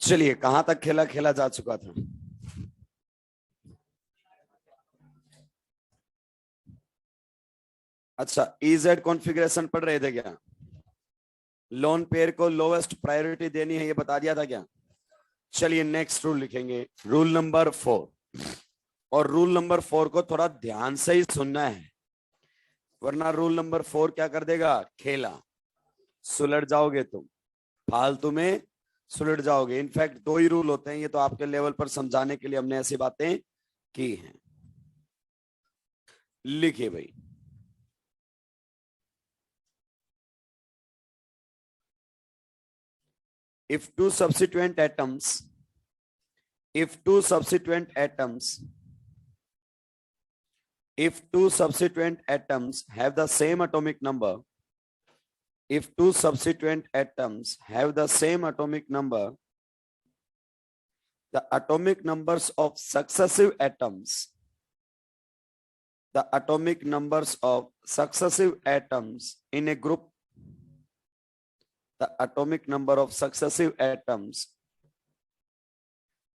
चलिए, कहां तक खेला खेला जा चुका था? अच्छा, इजेड कॉन्फ़िगरेशन पढ़ रहे थे क्या? लोन पेयर को लोवेस्ट प्रायोरिटी देनी है, ये बता दिया था क्या? चलिए, नेक्स्ट रूल लिखेंगे, रूल नंबर 4। और रूल नंबर 4 को थोड़ा ध्यान से ही सुनना है, वरना रूल नंबर 4 क्या कर देगा? खेला, सुलझ जाओगे तुम, फालतू में सुलझ जाओगे। इनफैक्ट 2 ही रूल होते हैं, ये तो आपके लेवल पर समझाने के लिए हमने ऐसी बातें की हैं। लिखिए भाई, if two substituent atoms if two substituent atoms if two substituent atoms have the same atomic number if two substituent atoms have the same atomic number, the atomic numbers of successive atoms in a group the atomic number of successive atoms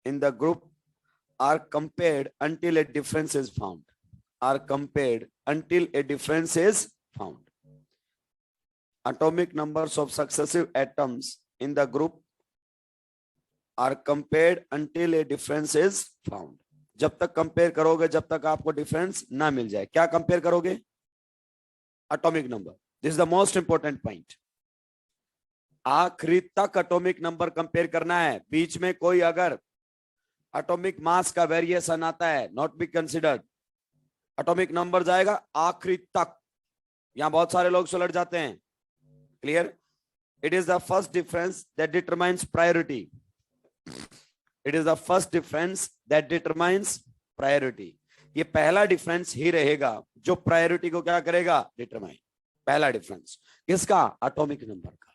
in the group are compared until a difference is found. Atomic numbers of successive atoms in the group are compared until a difference is found. जब तक compare करोगे, जब तक आपको difference ना मिल जाए। क्या compare करोगे? Atomic number. This is the most important point. आखिरी तक एटॉमिक नंबर कंपेयर करना है। बीच में कोई अगर एटॉमिक मास का वेरिएशन आता है, not be considered. Atomic number जाएगा आखिरी तक। यहां बहुत सारे लोग सुलझ जाते हैं। Clear? It is the first difference that determines priority. It is the first difference that determines priority. ये पहला डिफरेंस ही रहेगा जो प्रायोरिटी को क्या करेगा? डिटरमाइन। पहला डिफरेंस किसका? एटॉमिक नंबर का।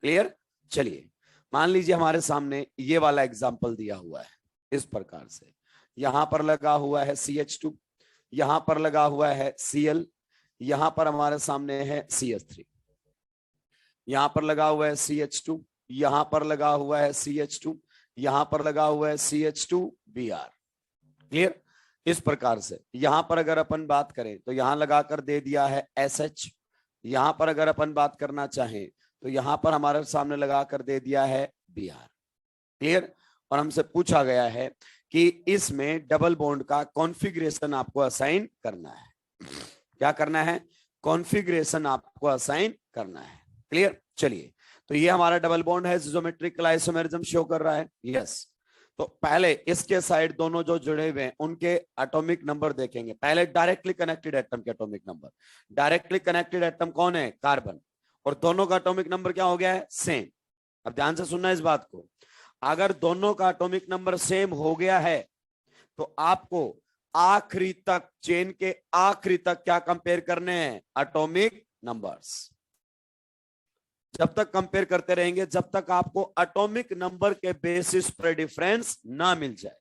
क्लियर? चलिए, मान लीजिए हमारे सामने ये वाला एग्जांपल दिया हुआ है इस प्रकार से। यहां पर लगा हुआ है CH2, यहां पर लगा हुआ है Cl, यहां पर हमारे सामने है CH3, यहां पर लगा हुआ है CH2, यहां पर लगा हुआ है CH2, यहां पर लगा हुआ है CH2Br। क्लियर? इस प्रकार से यहां पर अगर अपन बात करें तो यहां लगाकर दे दिया है SH। यहां पर अगर अपन बात करना चाहें तो यहां पर हमारे सामने लगाकर दे दिया है Br। क्लियर? और हमसे पूछा गया है कि इसमें डबल बॉन्ड का कॉन्फ़िगरेशन आपको असाइन करना है। क्या करना है? कॉन्फ़िगरेशन आपको असाइन करना है। क्लियर? चलिए, तो ये हमारा डबल बॉन्ड है, जियोमेट्रिकल आइसोमेरिज्म शो कर रहा है। यस। तो पहले इसके साइड दोनों जो जुड़े हुए हैं उनके एटॉमिक नंबर देखेंगे। पहले डायरेक्टली कनेक्टेड एटम के atomic number. Directly connected atom कौन है? कार्बन। और दोनों का एटॉमिक नंबर क्या हो गया है? सेम। अब ध्यान से सुनना इस बात को। अगर दोनों का एटॉमिक नंबर सेम हो गया है तो आपको आखिरी तक, चेन के आखिरी तक क्या कंपेयर करने हैं? Atomic numbers. जब तक कंपेयर करते रहेंगे जब तक आपको एटॉमिक नंबर के बेसिस पर डिफरेंस ना मिल जाए।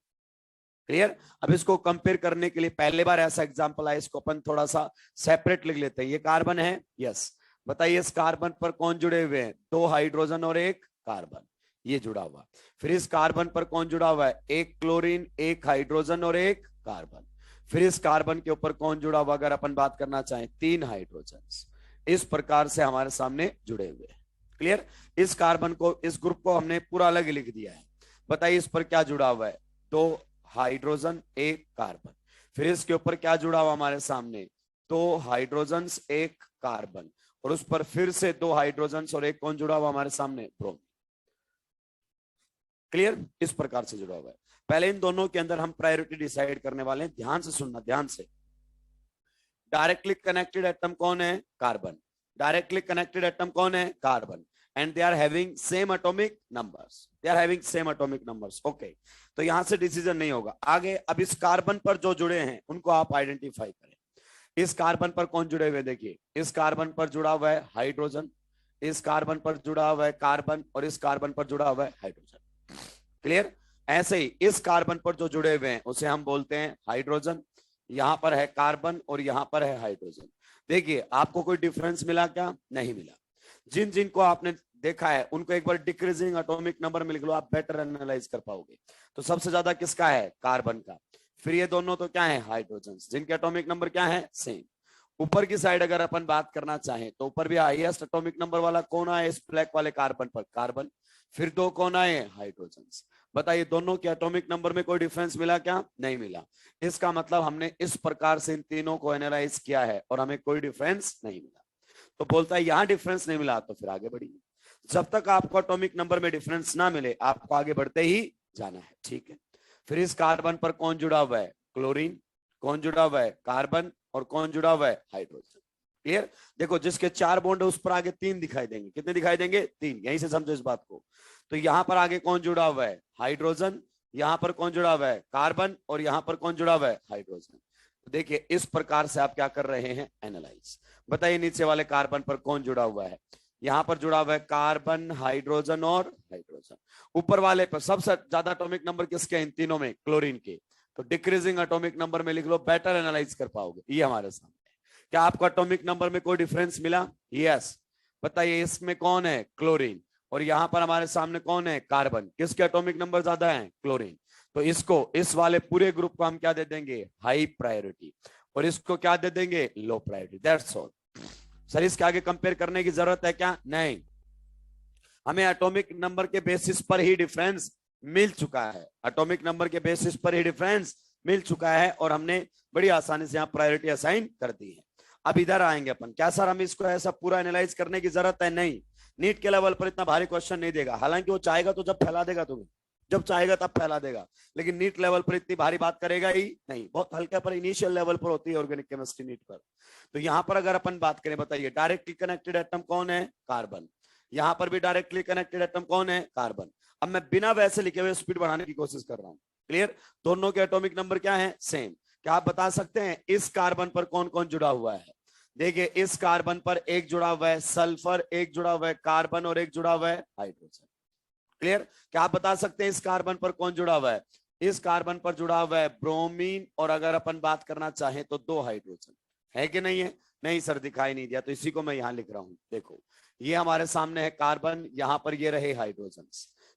क्लियर? अब इसको कंपेयर करने के लिए पहले बार ऐसा एग्जांपल आया, इसको अपन थोड़ा सा सेपरेट लिख लेते हैं। ये कार्बन है। यस। बताइए, इस कार्बन पर कौन जुड़े हुए हैं? 2 हाइड्रोजन और 1 कार्बन, ये जुड़ा हुआ। फिर इस कार्बन पर कौन जुड़ा हुआ है? 1 क्लोरीन, 1 हाइड्रोजन और 1 कार्बन। फिर इस कार्बन के ऊपर कौन जुड़ा हुआ? अगर अपन बात करना चाहें 3 हाइड्रोजन। इस प्रकार से हमारे सामने जुड़े हुए हैं। क्लियर? इस कार्बन को, इस ग्रुप को हमने पूरा अलग लिख दिया है। बताइए इस पर क्या जुड़ा हुआ है? 2 हाइड्रोजन, 1 कार्बन। फिर इसके ऊपर क्या जुड़ा हुआ हमारे सामने? 2 हाइड्रोजन, 1 कार्बन। और उस पर फिर से 2 हाइड्रोजन और 1 कौन जुड़ा हुआ हमारे सामने? ब्रोमीन। क्लियर? इस प्रकार से जुड़ा हुआ है। पहले इन दोनों के अंदर हम प्रायोरिटी डिसाइड करने वाले हैं। ध्यान से सुनना, ध्यान से। डायरेक्टली कनेक्टेड एटम कौन है? कार्बन। डायरेक्टली कनेक्टेड एटम कौन है? Carbon. And they are having same atomic numbers. Okay, तो यहां से डिसीजन नहीं होगा आगे। अब इस कार्बन पर जो जुड़े हैं उनको आप आइडेंटिफाई करें। इस कार्बन पर कौन जुड़े हुए? देखिए, इस कार्बन पर जुड़ा हुआ है हाइड्रोजन, इस कार्बन पर जुड़ा हुआ है कार्बन, और इस कार्बन पर जुड़ा हुआ है हाइड्रोजन। क्लियर? ऐसे ही इस कार्बन पर जो जुड़े हुए हैं उसे हम बोलते हैं हाइड्रोजन। यहां पर है कार्बन और यहां पर है हाइड्रोजन। देखिए, आपको कोई डिफरेंस मिला क्या? नहीं मिला। जिन जिनको आपने देखा है, उनको एक बार डिक्रीजिंग एटॉमिक नंबर में लिख लो, आप बेटर एनालाइज कर पाओगे। तो सबसे ज्यादा किसका है? कार्बन का। फिर ये दोनों तो क्या है? हाइड्रोजन, जिनके एटॉमिक नंबर क्या है? सेम। ऊपर की साइड अगर अपन बात करना चाहें तो ऊपर भी हाईएस्ट एटॉमिक नंबर वाला कौन आए इस ब्लैक वाले कार्बन पर? कार्बन। फिर दो कौन आए? हाइड्रोजन। बताइए दोनों के एटॉमिक नंबर में कोई डिफरेंस मिला क्या? नहीं मिला। इसका मतलब हमने इस प्रकार से इन तीनों को एनालाइज किया है और हमें कोई डिफरेंस नहीं मिला। तो बोलता है यहां डिफरेंस नहीं मिला तो फिर आगे बढ़िए। जब तक आपको एटॉमिक नंबर में डिफरेंस ना मिले आपको आगे बढ़ते ही जाना है, ठीक है। फिर इस कार्बन पर कौन जुड़ा हुआ है? क्लोरीन। कौन जुड़ा हुआ है? कार्बन। और कौन जुड़ा हुआ है? हाइड्रोजन। क्लियर? देखो जिसके 4 बॉन्ड है उस पर आगे 3 दिखाई देंगे। कितने दिखाई देंगे? 3। यहीं से समझो इस बात को। तो यहां पर आगे कौन जुड़ा हुआ है? हाइड्रोजन। यहां पर कौन जुड़ा हुआ है? कार्बन। और यहां पर कौन जुड़ा हुआ है? हाइड्रोजन। तो देखिए इस प्रकार से आप क्या कर रहे हैं? एनालाइज। बताइए नीचे वाले कार्बन पर कौन जुड़ा हुआ है? यहां पर जुड़ा हुआ है कार्बन, हाइड्रोजन और हाइड्रोजन। ऊपर वाले पर सबसे ज्यादा एटॉमिक नंबर किसके? इन तीनों में क्लोरीन के। तो डिक्रीजिंग एटॉमिक नंबर में लिख लो, बेटर एनालाइज कर पाओगे। ये हमारे सामने। क्या आपको एटॉमिक नंबर में कोई डिफरेंस मिला? यस। बताइए इसमें कौन है? क्लोरीन। और यहां पर हमारे सामने कौन है? कार्बन। किसके एटॉमिक नंबर ज्यादा है? क्लोरीन। तो इसको, इस वाले पूरे ग्रुप को हम क्या दे देंगे? High priority. और इसको क्या दे देंगे? Low priority. That's all. Sir इसके आगे कंपेयर करने की जरूरत है क्या? नहीं। हमें एटॉमिक नंबर के बेसिस पर ही डिफरेंस मिल चुका है। एटॉमिक नंबर के बेसिस पर ही डिफरेंस मिल चुका है और हमने बड़ी आसानी से यहां प्रायोरिटी असाइन कर दी है। अब इधर आएंगे अपन। क्या सर हम इसको ऐसा पूरा एनालाइज करने की जरूरत है? नहीं। नीट के लेवल पर इतना भारी क्वेश्चन नहीं देगा, हालांकि वो चाहेगा तो जब फैला देगा तुम्हें, जब चाहेगा तब फैला देगा, लेकिन नीट लेवल पर इतनी भारी बात करेगा ही नहीं। बहुत हल्का पर इनिशियल लेवल पर होती है ऑर्गेनिक केमिस्ट्री नीट पर। तो यहां पर अगर अपन बात करें, बताइए डायरेक्टली कनेक्टेड एटम कौन है? कार्बन। यहां पर भी डायरेक्टली कनेक्टेड एटम कौन है? कार्बन। अब मैं बिना वैसे लिखे हुए स्पीड बढ़ाने की कोशिश कर रहा हूं। क्लियर? दोनों के एटॉमिक नंबर क्या है? सेम। क्या आप बता सकते हैं इस कार्बन पर कौन कौन जुड़ा हुआ है? देखिए इस कार्बन पर एक जुड़ा हुआ है सल्फर, एक जुड़ा हुआ है कार्बन और एक जुड़ा हुआ है हाइड्रोजन। क्लियर? क्या आप बता सकते हैं इस कार्बन पर कौन जुड़ा हुआ है? इस कार्बन पर जुड़ा हुआ है ब्रोमीन, और अगर अपन बात करना चाहें तो 2 हाइड्रोजन। है कि नहीं है? नहीं सर दिखाई नहीं दिया, तो इसी को मैं यहां लिख रहा हूं। देखो ये हमारे सामने है कार्बन, यहां पर ये रहे हाइड्रोजन।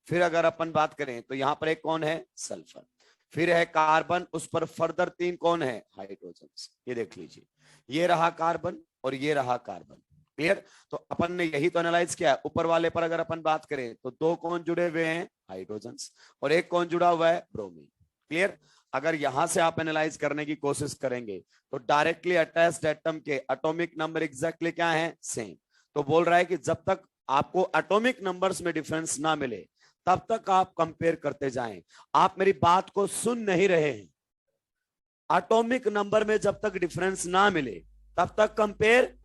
फिर अगर अपन बात करें तो यहां पर एक कौन है? सल्फर। फिर है कार्बन, उस पर फर्दर 3 कौन है? हाइड्रोजन। ये देख लीजिए, ये रहा कार्बन और ये रहा कार्बन। क्लियर? तो अपन ने यही तो एनालाइज किया है। ऊपर वाले पर अगर अपन बात करें तो 2 कौन जुड़े हुए हैं? हाइड्रोजन। और एक कौन जुड़ा हुआ है? ब्रोमीन। क्लियर? अगर यहां से आप एनालाइज करने की कोशिश करेंगे तो डायरेक्टली अटैच्ड एटम के एटॉमिक नंबर एग्जैक्टली क्या है? सेम। तो बोल रहा है कि जब तक आपको एटॉमिक नंबर्स में डिफरेंस ना मिले तब तक आप कंपेयर करते जाएं। आप मेरी बात को सुन नहीं रहे हैं। एटॉमिक नंबर में जब तक डिफरेंस ना मिले तब तक कंपेयर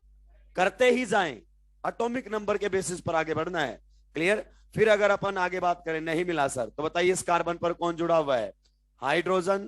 करते ही जाएं। एटॉमिक नंबर के बेसिस पर आगे बढ़ना है। क्लियर? फिर अगर अपन आगे बात करें नहीं मिला सर, तो बताइए इस कार्बन पर कौन जुड़ा हुआ है? हाइड्रोजन,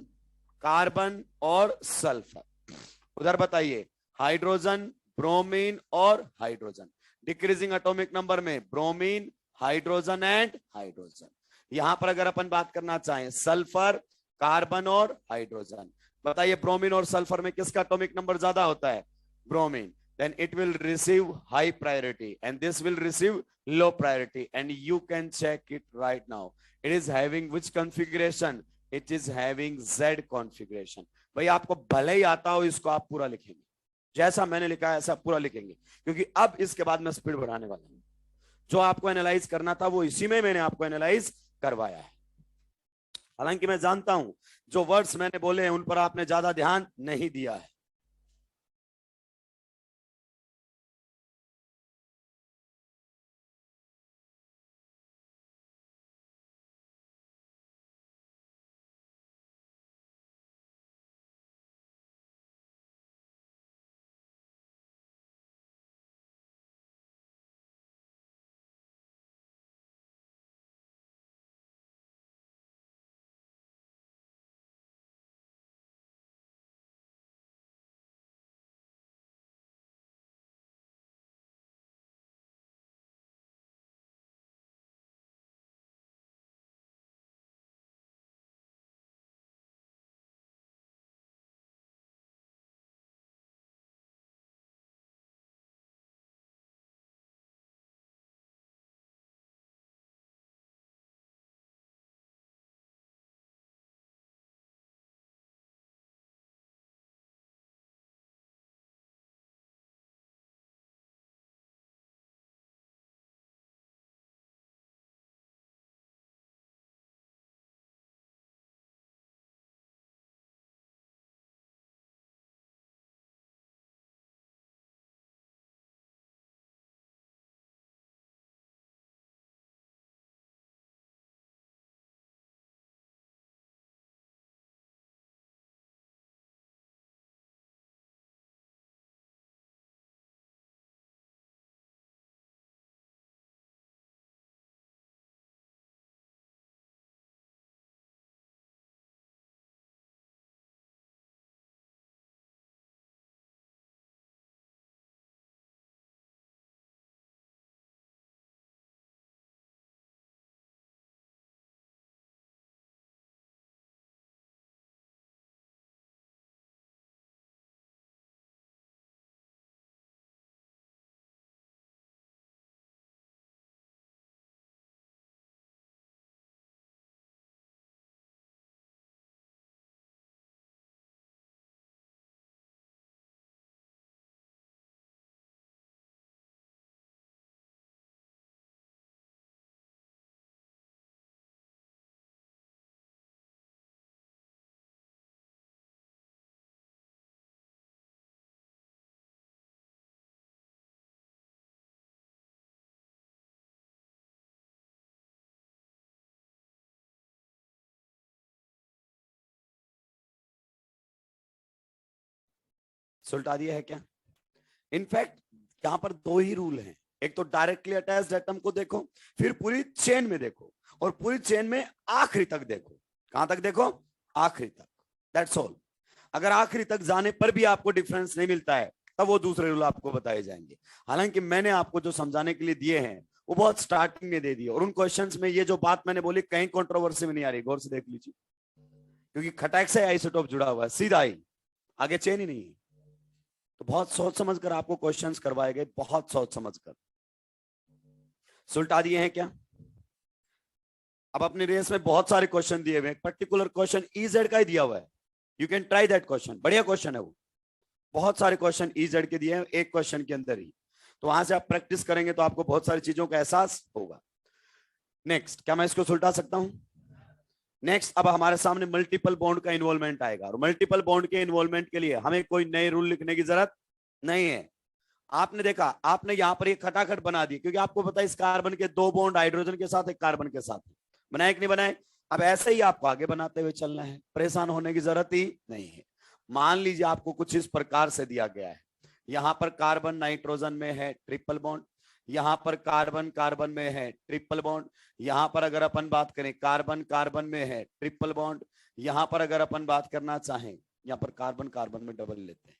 कार्बन और सल्फर। उधर बताइए हाइड्रोजन, ब्रोमीन और हाइड्रोजन। डिक्रीजिंग एटॉमिक नंबर में ब्रोमीन, हाइड्रोजन एंड हाइड्रोजन। यहां पर अगर अपन बात करना चाहें सल्फर, कार्बन और हाइड्रोजन। बताइए ब्रोमीन और सल्फर में किसका एटॉमिक नंबर ज्यादा होता है? Bromine. then it will receive high priority and this will receive low priority, and you can check it right now. It is having which configuration? It is having Z configuration. भाई आपको भले ही आता हो इसको आप पूरा लिखेंगे, जैसा मैंने लिखा है ऐसा पूरा लिखेंगे, क्योंकि अब इसके बाद मैं स्पीड बढ़ाने वाला हूं। जो आपको एनालाइज करना था वो इसी में मैंने आपको एनालाइज करवाया है। हालांकि मैं जानता हूं जो वर्ड्स मैंने बोले हैं उन पर आपने ज्यादा ध्यान नहीं दिया है। सुलटा दिया है क्या? इनफैक्ट यहाँ पर दो ही रूल हैं, एक तो डायरेक्टली अटैच्ड एटम को देखो, फिर पूरी चेन में देखो, और पूरी चेन में आखिरी तक देखो। कहां तक देखो? आखिरी तक। That's all. अगर आखिरी तक जाने पर भी आपको डिफरेंस नहीं मिलता है, तब वो दूसरे रूल आपको बताए जाएंगे। हालांकि मैंने आपको जो समझाने के लिए दिए हैं वो बहुत स्टार्टिंग में दे दिए, और उन क्वेश्चंस में ये जो बात मैंने बोली कहीं कंट्रोवर्सी में नहीं आ रही, गौर से देख लीजिए, क्योंकि खटैक से आइसोटोप जुड़ा हुआ है, सीधा ही, आगे चेन ही नहीं है। तो बहुत सोच समझ कर आपको क्वेश्चंस करवाए गए, बहुत सोच समझ कर। सुलटा दिए हैं क्या? अब अपनी रेस में बहुत सारे क्वेश्चन दिए हुए हैं, पर्टिकुलर क्वेश्चन ईजेड का ही दिया हुआ है, you can try that question, बढ़िया क्वेश्चन है वो। बहुत सारे क्वेश्चन ईजेड के दिए हैं एक क्वेश्चन के अंदर ही, तो वहां से आप प्रैक्टिस करेंगे तो आपको बहुत सारी चीजों का एहसास होगा। नेक्स्ट, क्या मैं इसको सुलटा सकता हूं? नेक्स्ट, अब हमारे सामने मल्टीपल बॉन्ड का इन्वॉल्वमेंट आएगा, और मल्टीपल बॉन्ड के इन्वॉल्वमेंट के लिए हमें कोई नए रूल लिखने की जरूरत नहीं है। आपने देखा, आपने यहां पर एक खटाखट बना दी, क्योंकि आपको पता है इस कार्बन के दो बॉन्ड हाइड्रोजन के साथ, एक कार्बन के साथ बनाए कि नहीं बनाए। अब ऐसे ही आपको आगे बनाते हुए चलना है, परेशान होने की जरूरत ही नहीं है। मान लीजिए आपको कुछ इस प्रकार से दिया गया है, यहां पर कार्बन नाइट्रोजन में है ट्रिपल बॉन्ड, यहां पर कार्बन कार्बन में है ट्रिपल बॉन्ड, यहां पर अगर अपन बात करें कार्बन कार्बन में है ट्रिपल बॉन्ड, यहां पर अगर अपन बात करना चाहें, यहां पर कार्बन कार्बन में डबल लेते हैं,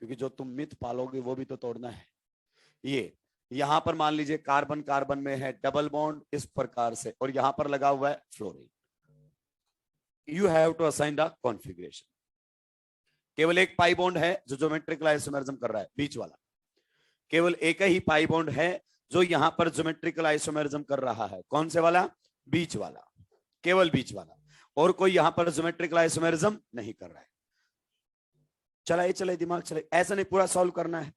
क्योंकि जो तुम मिथ पालोगे वो भी तो तोड़ना है। ये यहां पर मान लीजिए कार्बन कार्बन में है डबल बॉन्ड इस प्रकार से, और यहां पर लगा हुआ है fluorine. You have to assign the configuration. केवल एक पाई बॉन्ड है जो ज्योमेट्रिकल आइसोमेरिज्म कर रहा है, बीच वाला, केवल एक ही पाई बॉन्ड है जो यहां पर ज्योमेट्रिकल आइसोमेरिज्म कर रहा है। कौन से वाला? बीच वाला, केवल बीच वाला, और कोई यहां पर ज्योमेट्रिकल आइसोमेरिज्म नहीं कर रहा है। चलाइए चलाइए दिमाग चलाइए, ऐसा नहीं पूरा सॉल्व करना है।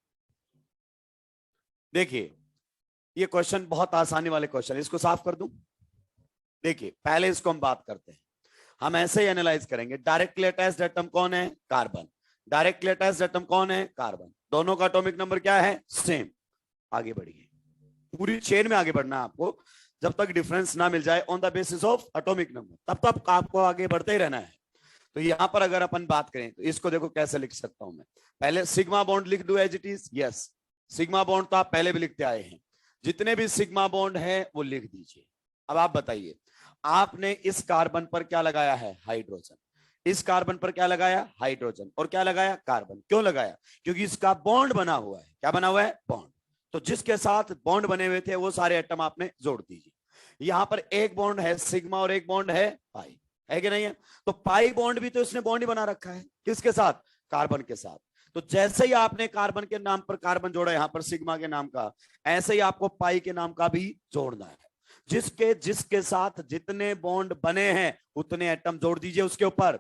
देखिए ये क्वेश्चन बहुत आसानी वाले क्वेश्चन, इसको साफ कर दूं। देखिए पहले इसको हम बात करते हैं, हम ऐसे ही एनालाइज करेंगे। डायरेक्टली अटैच्ड एटम कौन है? कार्बन। डायरेक्टली अटैच्ड एटम कौन है? कार्बन। दोनों का एटॉमिक नंबर क्या है? सेम। आगे बढ़िए, पूरी चेन में आगे बढ़ना है आपको, जब तक डिफरेंस ना मिल जाए on the basis of atomic number, तब तक आपको आगे बढ़ते ही रहना है। तो यहां पर अगर अपन बात करें तो इसको देखो कैसे लिख सकता हूं मैं। पहले सिग्मा बॉन्ड लिख दू as it is. Yes, sigma bond तो आप पहले भी लिखते आए हैं, जितने भी सिग्मा बॉन्ड है वो लिख दीजिए। अब आप बताइए, आपने इस कार्बन पर क्या लगाया है? हाइड्रोजन। इस कार्बन पर क्या लगाया? हाइड्रोजन। और क्या लगाया? कार्बन। क्यों लगाया? क्योंकि इसका बॉन्ड बना हुआ है। क्या बना हुआ है? बॉन्ड। तो जिसके साथ बॉन्ड बने हुए थे वो सारे एटम आपने जोड़ दीजिए। यहां पर एक बॉन्ड है सिग्मा और एक बॉन्ड है पाई, है कि नहीं है? तो पाई बॉन्ड भी तो इसने बॉन्ड ही बना रखा है, किसके साथ? कार्बन के साथ। तो जैसे ही आपने कार्बन के नाम पर कार्बन जोड़ा यहां पर सिग्मा के नाम का, ऐसे ही आपको पाई के नाम का भी जोड़ना है। जिसके जिसके साथ जितने बॉन्ड बने हैं उतने एटम जोड़ दीजिए उसके ऊपर।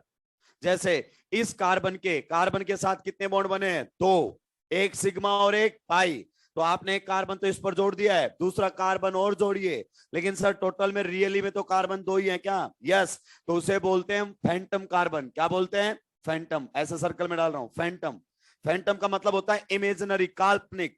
जैसे इस कार्बन के साथ कितने बॉन्ड बने हैं? दो, एक सिग्मा और एक पाई। तो आपने एक कार्बन तो इस पर जोड़ दिया है, दूसरा कार्बन और जोड़िए। लेकिन सर टोटल में रियली में तो कार्बन दो ही है क्या? यस, तो उसे बोलते हैं फैंटम कार्बन। क्या बोलते हैं? फैंटम। ऐसे सर्कल में डाल रहा हूं, फैंटम। फैंटम का मतलब होता है इमेजिनरी, काल्पनिक।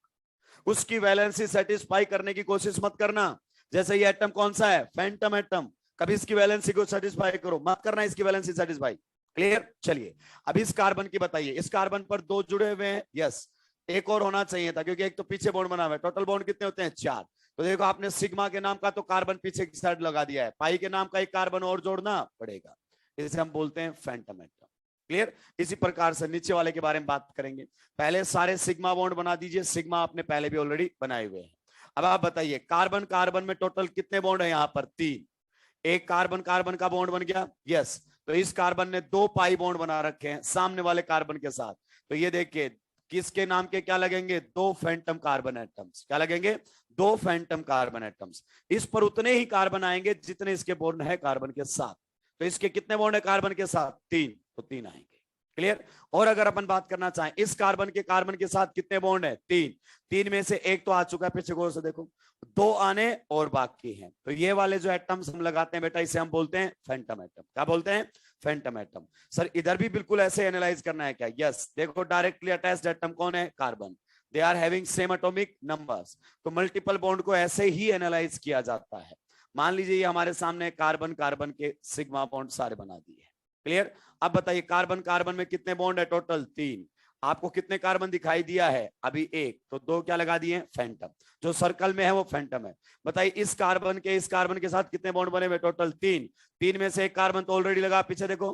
उसकी वैलेंसी सेटिस्फाई करने की कोशिश मत करना। जैसे ये एटम कौन सा है? Phantom atom. कभी इसकी वैलेंसी को सेटिस्फाई करो मत करना, इसकी वैलेंसी सेटिस्फाई। क्लियर? चलिए अब इस कार्बन की बताइए, इस कार्बन पर दो जुड़े हुए हैं। यस, एक और होना चाहिए था क्योंकि एक तो पीछे बॉन्ड बना हुआ है। टोटल बॉन्ड कितने होते हैं? 4। तो देखो आपने सिग्मा के नाम का तो कार्बन पीछे की साइड लगा दिया है, पाई के नाम का एक कार्बन और जोड़ना पड़ेगा, इसे हम बोलते हैं फैंटम एटम। क्लियर? इसी प्रकार से नीचे वाले के बारे में बात करेंगे। पहले सारे सिग्मा बॉन्ड बना दीजिए, सिग्मा आपने पहले भी ऑलरेडी बनाए हुए हैं। अब आप बताइए कार्बन कार्बन में टोटल कितने बॉन्ड है? यहां पर 3। एक कार्बन कार्बन का बॉन्ड बन गया। यस, तो इस कार्बन ने 2 पाई बॉन्ड बना रखे हैं सामने वाले कार्बन के साथ। तो ये देखिए किसके नाम के क्या लगेंगे? 2 फैंटम कार्बन एटम्स। क्या लगेंगे? 2 फैंटम कार्बन एटम्स। इस पर उतने ही कार्बन आएंगे जितने इसके बॉन्ड है कार्बन के साथ। तो इसके कितने बॉन्ड है कार्बन के साथ? 3, तो 3 आएंगे। क्लियर? और अगर अपन बात करना चाहें इस कार्बन के साथ कितने बॉन्ड है? 3। 3 में से एक तो आ चुका है, पीछे गौर से देखो, 2 आने और बाकी हैं। तो ये वाले जो एटम्स हम लगाते हैं बेटा, इसे हम बोलते हैं फैंटम एटम। क्या बोलते हैं? Phantom atom. सर इधर भी बिल्कुल ऐसे एनालाइज करना है क्या? यस, देखो डायरेक्टली अटैच्ड एटम कौन है? Carbon. They are having same atomic numbers. तो मल्टीपल बॉन्ड को ऐसे ही एनालाइज किया जाता है। मान लीजिए ये हमारे सामने कार्बन कार्बन के सिग्मा बॉन्ड सारे बना दिए। क्लियर? अब बताइए कार्बन कार्बन में कितने बॉन्ड है? टोटल 3। आपको कितने कार्बन दिखाई दिया है? अभी एक, तो दो क्या लगा दिए? फैंटम। जो सर्कल में है वो फैंटम है। बताइए इस कार्बन के साथ कितने बॉन्ड बने हुए? टोटल तीन। तीन में से एक कार्बन तो ऑलरेडी लगा, पीछे देखो,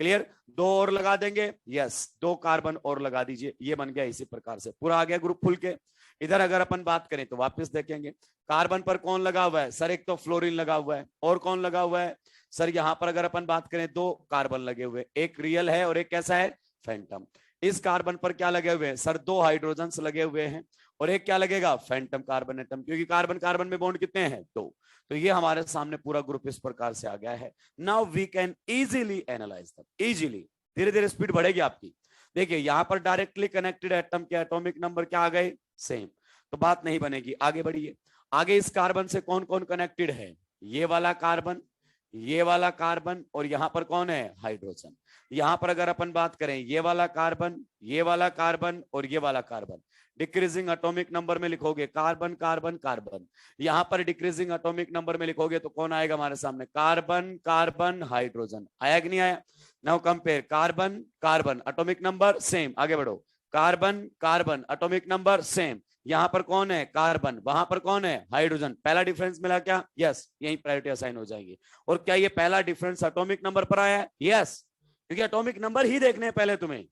क्लियर। दो और लगा देंगे, यस, दो कार्बन और लगा दीजिए, ये बन गया। इसी प्रकार से पूरा आ गया ग्रुप खुल के। इधर अगर अपन बात करें तो वापस देखेंगे, कार्बन पर कौन लगा हुआ है? सर एक तो फ्लोरीन लगा हुआ है, और कौन लगा हुआ है? सर यहां पर अगर अपन बात करें दो कार्बन लगे हुए, एक रियल है और एक कैसा है? फैंटम। इस कार्बन पर क्या लगे हुए हैं? सर दो हाइड्रोजन्स लगे हुए हैं, और एक क्या लगेगा? फैंटम कार्बन एटम, क्योंकि कार्बन कार्बन में बॉन्ड कितने हैं? दो। तो ये हमारे सामने पूरा ग्रुप इस प्रकार से आ गया है। Now we can easily analyse that, easily. धीरे धीरे स्पीड बढ़ेगी आपकी। देखिए यहां पर डायरेक्टली कनेक्टेड एटम के एटॉमिक नंबर क्या आ गए? सेम। तो बात नहीं बनेगी, आगे बढ़िए। आगे इस कार्बन से कौन कौन कनेक्टेड है? ये वाला कार्बन, ये वाला कार्बन, और यहां पर कौन है? हाइड्रोजन। यहां पर अगर अपन बात करें, ये वाला कार्बन, ये वाला कार्बन और ये वाला कार्बन, डिक्रीजिंग एटॉमिक नंबर में लिखोगे कार्बन कार्बन कार्बन। यहां पर डिक्रीजिंग एटॉमिक नंबर में लिखोगे तो कौन आएगा हमारे सामने? Carbon carbon hydrogen. आया कि नहीं आया? Now compare, carbon carbon atomic number same, आगे बढ़ो, carbon carbon atomic number same. यहां पर कौन है? कार्बन, वहां पर कौन है? हाइड्रोजन। पहला डिफरेंस मिला क्या? यस, यही प्रायोरिटी असाइन हो जाएगी। और क्या ये पहला डिफरेंस एटॉमिक नंबर पर आया है? यस, क्योंकि एटॉमिक नंबर ही देखने हैं पहले तुम्हें,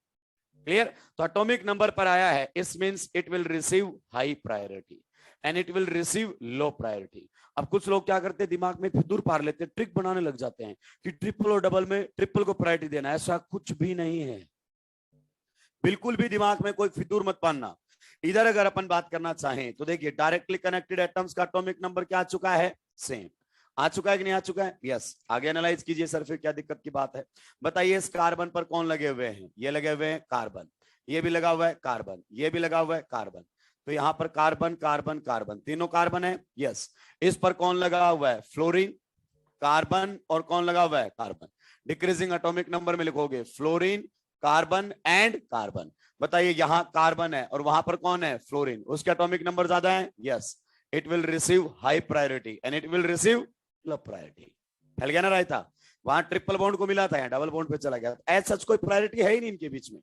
क्लियर। तो एटॉमिक नंबर पर आया है, इस means it will receive high priority and it will receive low priority. अब कुछ लोग क्या करते हैं, दिमाग में फितूर पार लेते हैं, ट्रिक बनाने लग जाते हैं कि ट्रिपल और डबल में ट्रिपल को प्रायोरिटी देना। ऐसा कुछ भी नहीं है, बिल्कुल भी दिमाग में कोई फितूर मत पाना। इधर अगर अपन बात करना चाहें तो देखिए डायरेक्टली कनेक्टेड एटम्स का एटॉमिक नंबर क्या आ चुका है? सेम। आ चुका है कि नहीं आ चुका है? यस। आगे एनालाइज कीजिए सर, फिर क्या दिक्कत की बात है? बताइए इस कार्बन पर कौन लगे हुए हैं? ये लगे हुए हैं कार्बन, ये भी लगा हुआ है कार्बन, ये भी लगा हुआ है कार्बन। तो यहां पर कार्बन कार्बन कार्बन, तीनों कार्बन है, यस। इस पर कौन लगा हुआ है? फ्लोरीन, कार्बन, और कौन लगा हुआ है? कार्बन। डिक्रीजिंग एटॉमिक नंबर में लिखोगे फ्लोरीन, कार्बन एंड कार्बन। बताइए यहां कार्बन है और वहां पर कौन है? फ्लोरीन, उसके एटॉमिक नंबर ज्यादा है, yes. It will receive high priority and it will receive low priority. फैल गया ना रायता? वहां ट्रिपल बॉन्ड को मिला था, यहाँ डबल बॉन्ड पे चला गया। एज सच कोई प्रायोरिटी है ही नहीं इनके बीच में।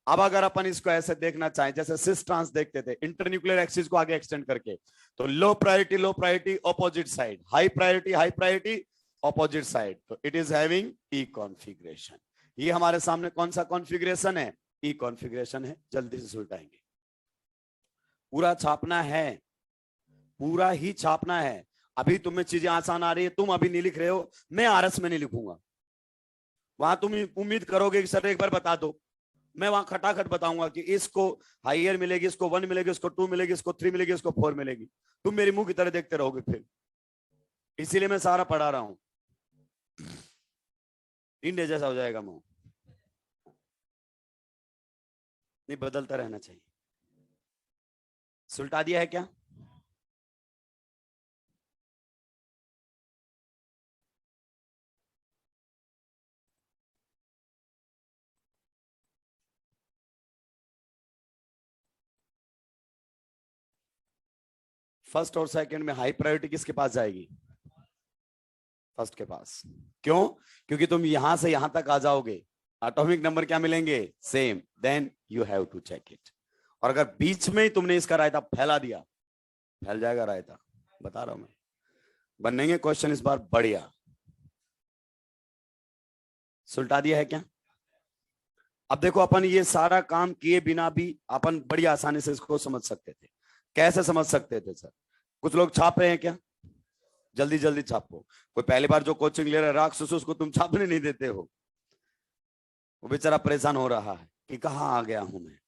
अब अगर अपन इसको ऐसे देखना चाहें, जैसे सिस ट्रांस देखते थे इंटरन्यूक्लियर एक्सिस को आगे एक्सटेंड करके, तो low priority opposite side, high priority opposite side, तो it is having E configuration. ये हमारे सामने कौन सा कॉन्फिगरेशन है? ई कॉन्फिगरेशन है। जल्दी से सुलटाएंगे, पूरा छापना है, पूरा ही छापना है। अभी तुम्हें चीजें आसान आ रही है, तुम अभी नहीं लिख रहे हो, मैं आरएस में नहीं लिखूंगा। वहां तुम उम्मीद करोगे कि सर एक बार बता दो, मैं वहां खटाखट बताऊंगा कि इसको हाइयर मिलेगी, इसको 1 मिलेगी, इसको 2 मिलेगी, इसको 3 मिलेगी, इसको 4 मिलेगी। तुम मेरी मुंह की तरह देखते रहोगे फिर। इसीलिए मैं सारा पढ़ा रहा हूं, इंडिया जैसा हो जाएगा मुंह, नहीं बदलता रहना चाहिए। सुलटा दिया है क्या? फर्स्ट और सेकंड में हाई प्रायोरिटी किसके पास जाएगी? फर्स्ट के पास। क्यों? क्योंकि तुम यहां से यहां तक आ जाओगे, एटॉमिक नंबर क्या मिलेंगे? Same, then you have to check it. और अगर बीच में ही तुमने इसका रायता फैला दिया, फैल जाएगा रायता, बता रहा हूं मैं। बनेंगे क्वेश्चन इस बार बढ़िया। सुलटा दिया है क्या? अब देखो अपन ये सारा काम किए बिना भी अपन बड़ी आसानी से इसको समझ सकते थे। कैसे समझ सकते थे सर? कुछ लोग छाप रहे हैं क्या? जल्दी जल्दी छापो। कोई पहली बार जो कोचिंग ले रहा है राक्षस, उसको तुम छापने नहीं देते हो, वो बेचारा परेशान हो रहा है कि कहाँ आ गया हूं मैं।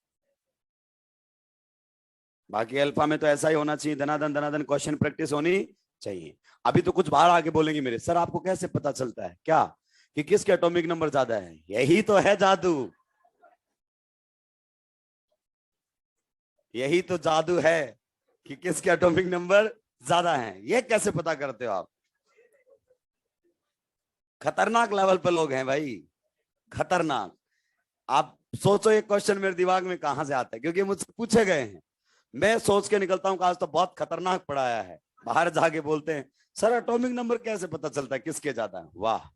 बाकी अल्फा में तो ऐसा ही होना चाहिए, धनाधन क्वेश्चन प्रैक्टिस होनी चाहिए। अभी तो कुछ बाहर आके बोलेंगे मेरे, सर आपको कैसे पता चलता है क्या कि किसके एटॉमिक नंबर ज्यादा है? यही तो है जादू, यही तो जादू है कि किसके एटॉमिक नंबर ज्यादा हैं। ये कैसे पता करते हो आप? खतरनाक लेवल पे लोग हैं भाई, खतरनाक। आप सोचो ये क्वेश्चन मेरे दिमाग में कहां से आता है, क्योंकि मुझसे पूछे गए हैं। मैं सोच के निकलता हूं कि आज तो बहुत खतरनाक पढ़ाया है। बाहर जाके बोलते हैं सर एटॉमिक नंबर कैसे पता चलता है किसके ज्यादा है? वाह,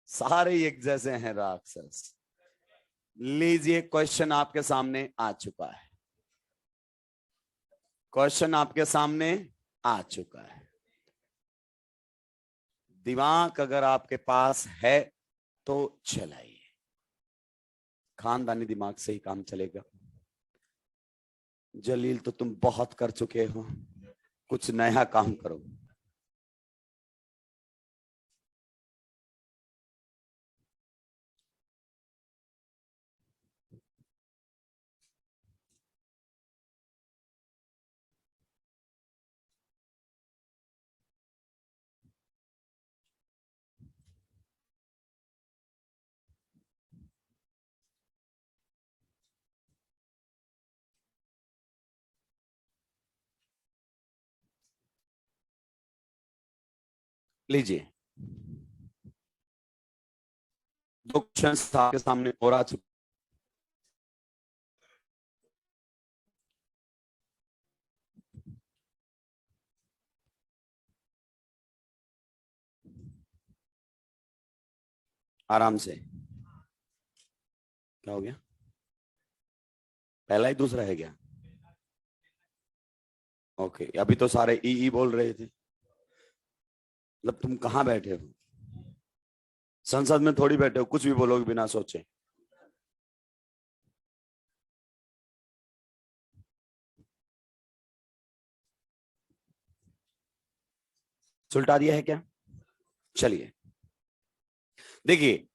सारे एक जैसे हैं राक्षस। लीजिए क्वेश्चन आपके सामने आ चुका है, क्वेश्चन आपके सामने आ चुका है। दिमाग अगर आपके पास है तो चलाइए, खानदानी दिमाग से ही काम चलेगा। जलील तो तुम बहुत कर चुके हो, कुछ नया काम करो। लीजिए, दो क्वेश्चन आपके सामने और आ चुके। आराम से, क्या हो गया? पहला ही दूसरा है क्या? ओके, अभी तो सारे ई बोल रहे थे। मतलब तुम कहां बैठे हो? संसद में थोड़ी बैठे हो, कुछ भी बोलोगे बिना सोचे। सुलटा दिया है क्या? चलिए देखिए,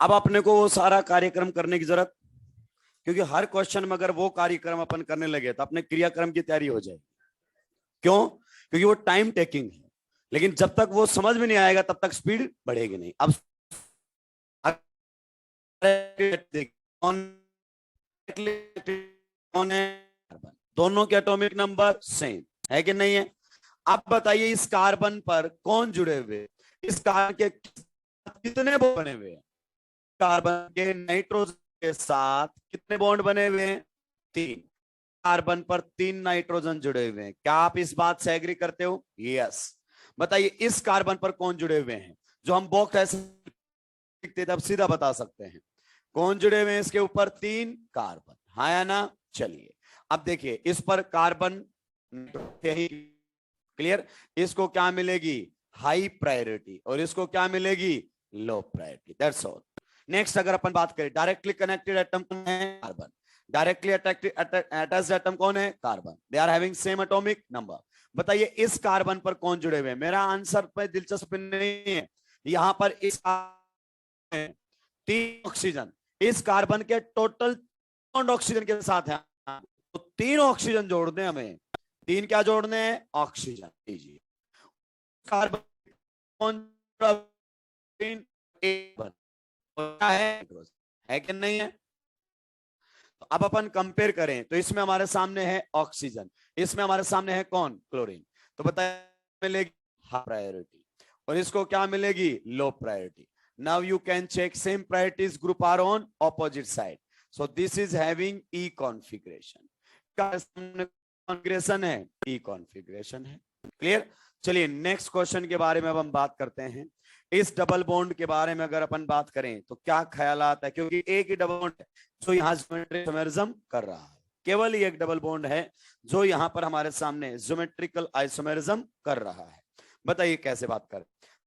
अब अपने को वो सारा कार्यक्रम करने की जरूरत, क्योंकि हर क्वेश्चन में अगर वो कार्यक्रम अपन करने लगे तो अपने क्रियाक्रम की तैयारी हो जाएगी। क्यों? क्योंकि वो टाइम टेकिंग है, लेकिन जब तक वो समझ में नहीं आएगा तब तक स्पीड बढ़ेगी नहीं। अब कौन है? दोनों के एटॉमिक नंबर सेम है कि नहीं है? आप बताइए, इस कार्बन पर कौन जुड़े हुए? इस कार्बन के कितने बॉन्ड बने हुए हैं? कार्बन के नाइट्रोजन के साथ कितने बॉन्ड बने हुए हैं? 3। कार्बन पर 3 नाइट्रोजन जुड़े हुए हैं। क्या आप इस बात से एग्री करते हो? यस। बताइए, इस कार्बन पर कौन जुड़े हुए हैं? जो हम बॉक्स ऐसे लिखते तब सीधा बता सकते हैं। कौन जुड़े हुए हैं इसके ऊपर? 3 कार्बन, हाँ या ना? चलिए अब देखिए, इस पर कार्बन क्लियर, इसको क्या मिलेगी? हाई प्रायोरिटी, और इसको क्या मिलेगी? Low priority. That's all. Next अगर अपन बात करें, डायरेक्टली कनेक्टेड एटम कौन है? कार्बन। डायरेक्टली अटैच्ड एटम कौन है? Carbon. They are having same atomic number. बताइए, इस कार्बन पर कौन जुड़े हुए हैं? मेरा आंसर पे दिलचस्पी नहीं है, यहां पर इस 3 ऑक्सीजन, इस कार्बन के टोटल बॉन्ड ऑक्सीजन के साथ है, तो 3 ऑक्सीजन जोड़ने हमें। 3 क्या जोड़ने हैं? ऑक्सीजन। लीजिए, कार्बन है कि नहीं है? तो अब अपन कंपेयर करें तो इसमें हमारे सामने है ऑक्सीजन, इसमें हमारे सामने है कौन? क्लोरीन। तो बताइए, मिलेगी हाई प्रायोरिटी, और इसको क्या मिलेगी? Low priority. Now you can check same priorities group are on opposite side, so this is having E configuration. Configuration है, ई कॉन्फ़िगरेशन है। क्लियर? चलिए नेक्स्ट क्वेश्चन के बारे में अब हम बात करते हैं। इस डबल बॉन्ड के बारे में अगर अपन बात करें तो क्या ख्यालात है? क्योंकि एक ही डबल बॉन्ड है जो यहाँ ज्योमेट्रिक कर रहा है, केवल एक डबल बॉन्ड है जो यहाँ पर हमारे सामने ज्योमेट्रिकल आइसोमेरिज्म कर रहा है। बताइए कैसे बात करें?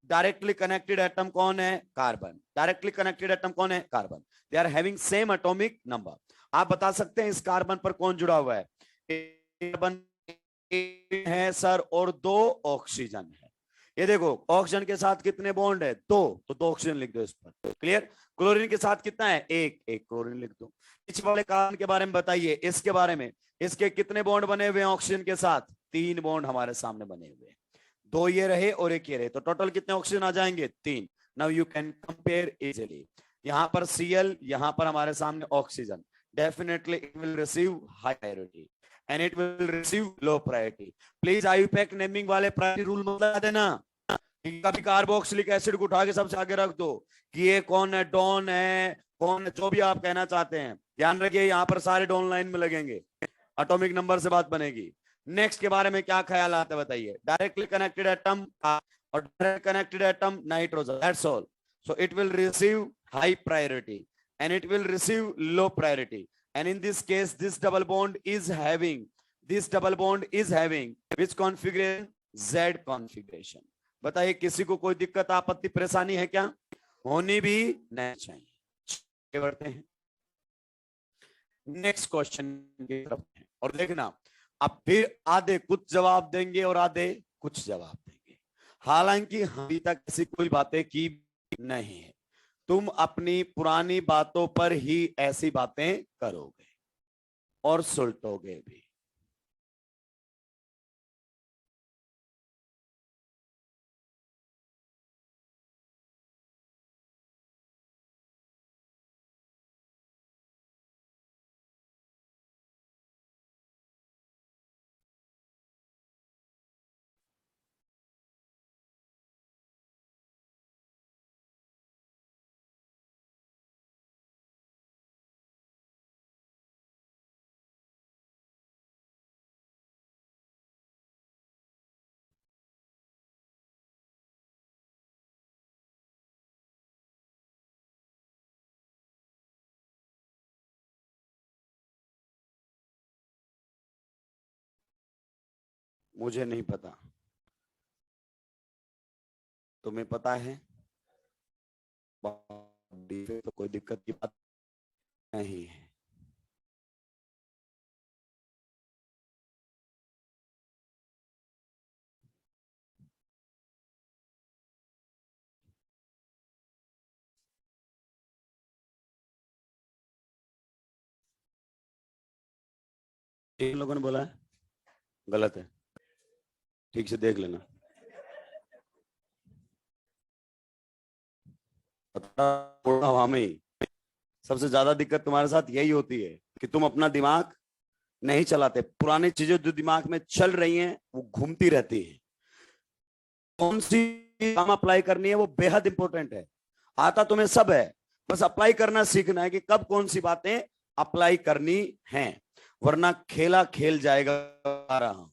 डायरेक्टली कनेक्टेड एटम कौन है? कार्बन। डायरेक्टली कनेक्टेड एटम कौन है? Carbon. They are having same atomic number. आप बता सकते हैं इस कार्बन पर कौन जुड़ा हुआ है? कार्बन है सर, और 2 ऑक्सीजन है। ये देखो, ऑक्सीजन के साथ कितने बॉन्ड है? 2, तो 2 ऑक्सीजन लिख दो इस पर। क्लियर? क्लोरीन के साथ कितना है? 1, 1 क्लोरीन लिख दो। इस वाले कार्बन के बारे में बताइए, इसके बारे में, इसके कितने बॉन्ड बने हुए हैं ऑक्सीजन के साथ? 3 बॉन्ड हमारे सामने बने हुए हैं। 2 ये रहे और 1 ये रहे, तो टोटल कितने ऑक्सीजन आ जाएंगे? 3। Now you can compare easily. यहां पर Cl, यहां पर हमारे सामने oxygen, definitely it will receive high priority and it will receive low priority. Please IUPAC naming वाले प्रायोरिटी रूल मत लगा देना। कभी कार्बोक्सिलिक एसिड को उठा के सबसे आगे रख दो कि ये कौन है, डॉन है, कौन है, जो भी आप कहना चाहते हैं। ध्यान रखिए, यहाँ पर सारे डॉन लाइन में लगेंगे, एटॉमिक नंबर से बात बनेगी। नेक्स्ट के बारे में क्या ख्याल आता है बताइए? डायरेक्टली कनेक्टेड एटम और direct connected atom nitrogen, that's all, so it will receive high priority. and it will receive low priority. And in this case, this double bond is having which configuration? Z configuration. बताइए किसी को कोई दिक्कत आपत्ति परेशानी है क्या? होनी भी नहीं चाहिए। बढ़ते हैं नेक्स्ट क्वेश्चन की तरफ और देखना अब फिर आधे कुछ जवाब देंगे और आधे कुछ जवाब देंगे। हालांकि अभी तक ऐसी कोई बातें की नहीं है, तुम अपनी पुरानी बातों पर ही ऐसी बातें करोगे और सुलटोगे भी। मुझे नहीं पता, तुम्हें पता है तो कोई दिक्कत की बात नहीं है। इन लोगों ने बोला है गलत है, ठीक से देख लेना। हवा में सबसे ज्यादा दिक्कत तुम्हारे साथ यही होती है कि तुम अपना दिमाग नहीं चलाते। पुरानी चीजें जो दिमाग में चल रही हैं वो घूमती रहती है। कौन सी काम अप्लाई करनी है वो बेहद इंपॉर्टेंट है। आता तुम्हें सब है, बस अप्लाई करना सीखना है कि कब कौन सी बातें अप्लाई करनी है, वरना खेला खेल जाएगा। रहा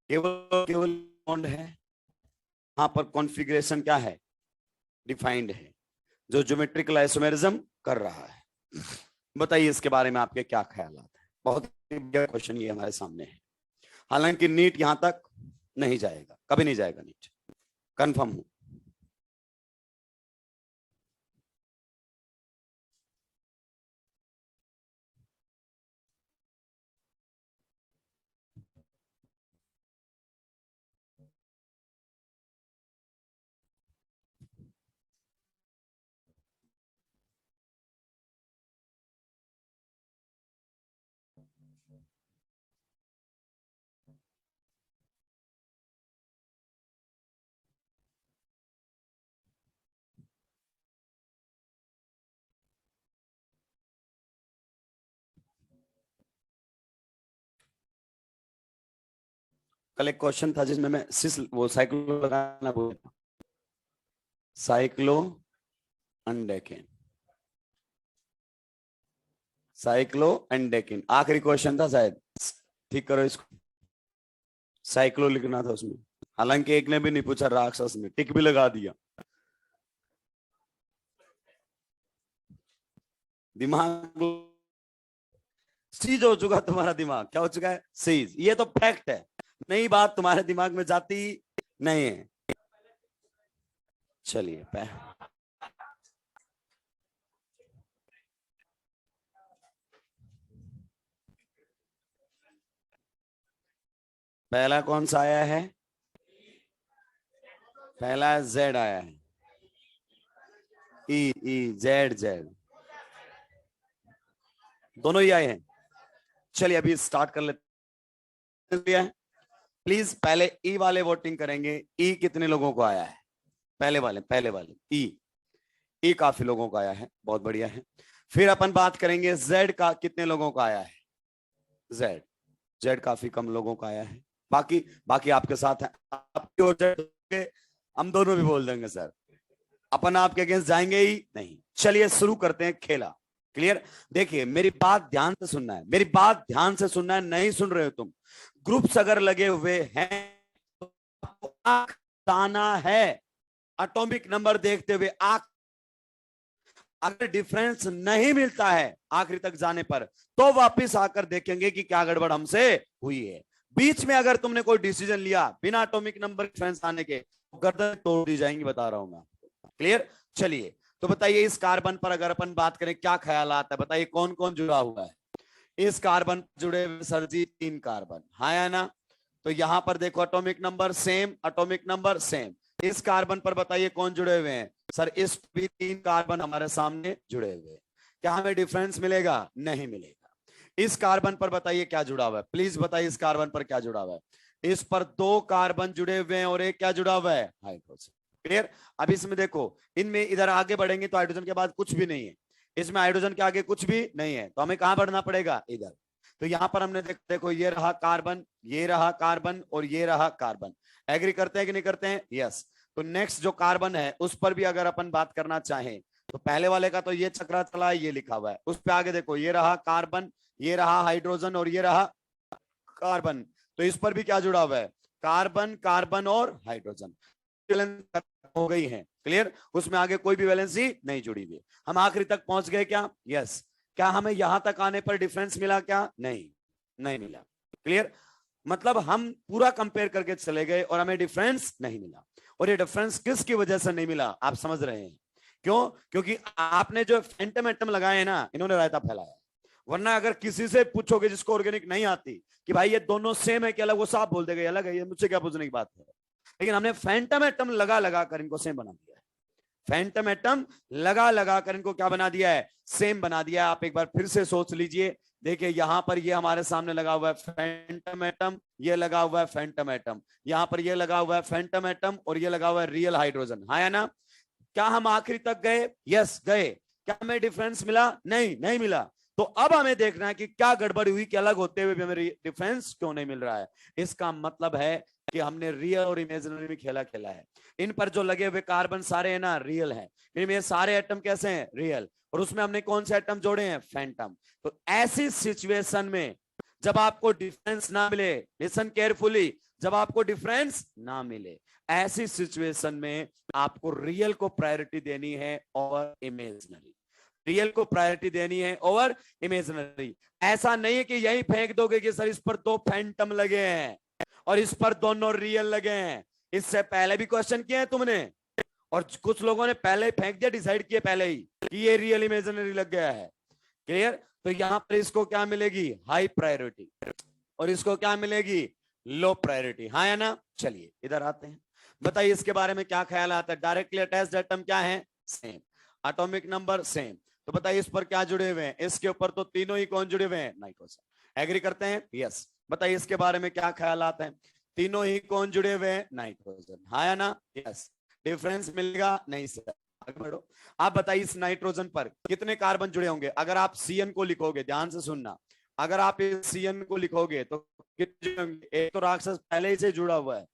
केवल बॉन्ड है, यहां पर कॉन्फ़िगरेशन क्या है? डिफाइंड है, जो ज्योमेट्रिकल आइसोमेरिज्म कर रहा है। बताइए इसके बारे में आपके क्या ख्याल है? बहुत बढ़िया क्वेश्चन ये हमारे सामने है। हालांकि नीट यहां तक नहीं जाएगा, कभी नहीं जाएगा नीट, कंफर्म हूं। कल एक क्वेश्चन था जिसमें मैं वो साइक्लो लगाना भूल गया। साइक्लो एंडेकिन, साइक्लो एंडेकिन आखिरी क्वेश्चन था शायद, ठीक करो इसको। साइक्लो लिखना था उसमें, हालांकि एक ने भी नहीं पूछा, राक्षस ने टिक भी लगा दिया। दिमाग सीज हो चुका तुम्हारा दिमाग, क्या हो चुका है? सीज। ये तो फैक्ट है, नई बात तुम्हारे दिमाग में जाती नहीं है। चलिए पहला कौन सा आया है? पहला जेड आया है। ई ई जेड जेड दोनों ही आए हैं। चलिए अभी स्टार्ट कर लेते हैं। प्लीज पहले ई वाले वोटिंग करेंगे। ई कितने लोगों को आया है? पहले वाले ई काफी लोगों को आया है, बहुत बढ़िया है। फिर अपन बात करेंगे जेड का, कितने लोगों को आया है? जेड जेड काफी कम लोगों को आया है। बाकी बाकी आपके साथ है, आपकी ओर जेड हम दोनों भी बोल देंगे सर, अपन आपके अगेंस्ट जाएंगे ही नहीं। चलिए शुरू करते हैं खेला। क्लियर? देखिए मेरी बात ध्यान से सुनना है, मेरी बात ध्यान से सुनना है, नहीं सुन रहे हो तुम? ग्रुप्स अगर लगे हुए हैं तो आना है एटॉमिक नंबर देखते हुए। अगर डिफरेंस नहीं मिलता है आखिरी तक जाने पर तो वापस आकर देखेंगे कि क्या गड़बड़ हमसे हुई है। बीच में अगर तुमने कोई डिसीजन लिया बिना एटॉमिक नंबर डिफरेंस आने के, गर्दन तोड़ दी जाएंगी, बता रहा हूं मैं। क्लियर? चलिए तो बताइए इस कार्बन पर अगर अपन बात करें क्या ख्याल आता है? बताइए कौन कौन जुड़ा हुआ है इस कार्बन जुड़े हुए? सर जी 3 कार्बन, हाँ या ना? तो यहां पर देखो atomic number same, atomic number same. इस कार्बन पर बताइए कौन जुड़े हुए हैं? सर इस भी 3 कार्बन हमारे सामने जुड़े हुए हैं। क्या हमें डिफरेंस मिलेगा? नहीं मिलेगा। इस कार्बन पर बताइए क्या जुड़ा हुआ है? प्लीज बताइए इस कार्बन पर क्या जुड़ा हुआ है? इस पर 2 कार्बन जुड़े हुए हैं और एक क्या जुड़ा हुआ है? हाइड्रोजन। क्लियर? अब इसमें देखो, इनमें इधर आगे बढ़ेंगे तो हाइड्रोजन के बाद कुछ भी नहीं है, इसमें हाइड्रोजन के आगे कुछ भी नहीं है, तो हमें कहां बढ़ना पड़ेगा? इधर। तो यहां पर हमने देखो ये रहा कार्बन, ये रहा कार्बन और ये रहा कार्बन। एग्री करते हैं कि नहीं करते हैं? यस। तो नेक्स्ट जो कार्बन है उस पर भी अगर अपन बात करना चाहें तो पहले वाले का तो ये चक्रा चला है, ये लिखा हुआ है। उस पे आगे देखो ये रहा कार्बन, ये रहा हाइड्रोजन और ये रहा कार्बन। तो इस पर भी क्या जुड़ा हुआ है? कार्बन, कार्बन और हाइड्रोजन हो गई है। क्लियर? उसमें आगे कोई भी वैलेंसी नहीं जुड़ी हुई। हम आखिरी तक पहुंच गए क्या? यस। क्या हमें यहां तक आने पर डिफरेंस मिला क्या? नहीं, नहीं मिला। क्लियर? मतलब हम पूरा कंपेयर करके चले गए और हमें डिफरेंस नहीं मिला। और ये डिफरेंस किसकी वजह से नहीं मिला आप समझ रहे हैं? क्यों? क्योंकि आपने जो फैंटम एटम लगाए हैं ना, इन्होंने रायता फैलाया। वरना अगर किसी से पूछोगे जिसको ऑर्गेनिक नहीं आती कि भाई ये दोनों सेम है कि अलग, वो साफ बोल देगा अलग है, ये मुझसे क्या पूछने की बात है। लेकिन हमने फैंटम एटम लगा लगा कर इनको सेम बना दिया है। फैंटम एटम लगा लगा कर इनको क्या बना दिया है? सेम बना दिया है। आप एक बार फिर से सोच लीजिए। देखिए यहां पर ये हमारे सामने लगा हुआ है फैंटम एटम, ये लगा हुआ है फैंटम एटम, यहां पर ये लगा हुआ है फैंटम एटम और ये लगा हुआ है रियल हाइड्रोजन, हाँ या ना? क्या हम आखिरी तक गए? यस गए। क्या हमें डिफरेंस मिला? नहीं, नहीं मिला। तो अब हमें देखना है कि क्या गड़बड़ी हुई कि अलग होते हुए भी हमें डिफरेंस क्यों नहीं मिल रहा है। इसका मतलब है कि हमने रियल और इमेजिनरी में खेला खेला है। इन पर जो लगे हुए कार्बन सारे है ना रियल है, इनमें सारे एटम कैसे हैं? रियल। और उसमें हमने कौन से एटम जोड़े हैं? फैंटम। तो ऐसी सिचुएशन में जब आपको डिफरेंस ना मिले, लिसन केयरफुली, जब आपको डिफरेंस ना मिले ऐसी सिचुएशन में आपको रियल को प्रायोरिटी देनी है और इमेजिनरी। रियल को प्रायोरिटी देनी है और इमेजिनरी। ऐसा नहीं है कि यही फेंक दोगे कि सर इस पर 2 फैंटम लगे हैं और इस पर दोनों रियल लगे हैं। इससे पहले भी क्वेश्चन किए हैं तुमने और कुछ लोगों ने पहले ही फेंक दिया, डिसाइड किए पहले ही कि ये रियल इमेजिनरी लग गया है। क्लियर? तो यहां पर इसको क्या मिलेगी? High priority. और इसको क्या मिलेगी? लो प्रायोरिटी, हाँ या ना? चलिए इधर आते हैं। बताइए इसके बारे में क्या ख्याल आता है? डायरेक्टली अटैच्ड एटम क्या है? सेम। Atomic number same. तो बताइए इस पर क्या जुड़े हुए हैं? इसके ऊपर तो तीनों ही कौन जुड़े हुए हैं? नाइट्रोजन। एग्री करते हैं? यस। बताइए इसके बारे में क्या ख्याल आता है? तीनों ही कौन जुड़े हुए हैं? नाइट्रोजन, हाँ या ना? यस। डिफरेंस मिलेगा? नहीं सर। आगे बढ़ो। आप बताइए इस नाइट्रोजन पर कितने कार्बन जुड़े होंगे? अगर आप CN को लिखोगे, ध्यान से सुनना, अगर आप इस CN को लिखोगे तो कितने होंगे? एक तो राक्षस पहले ही से जुड़ा हुआ है।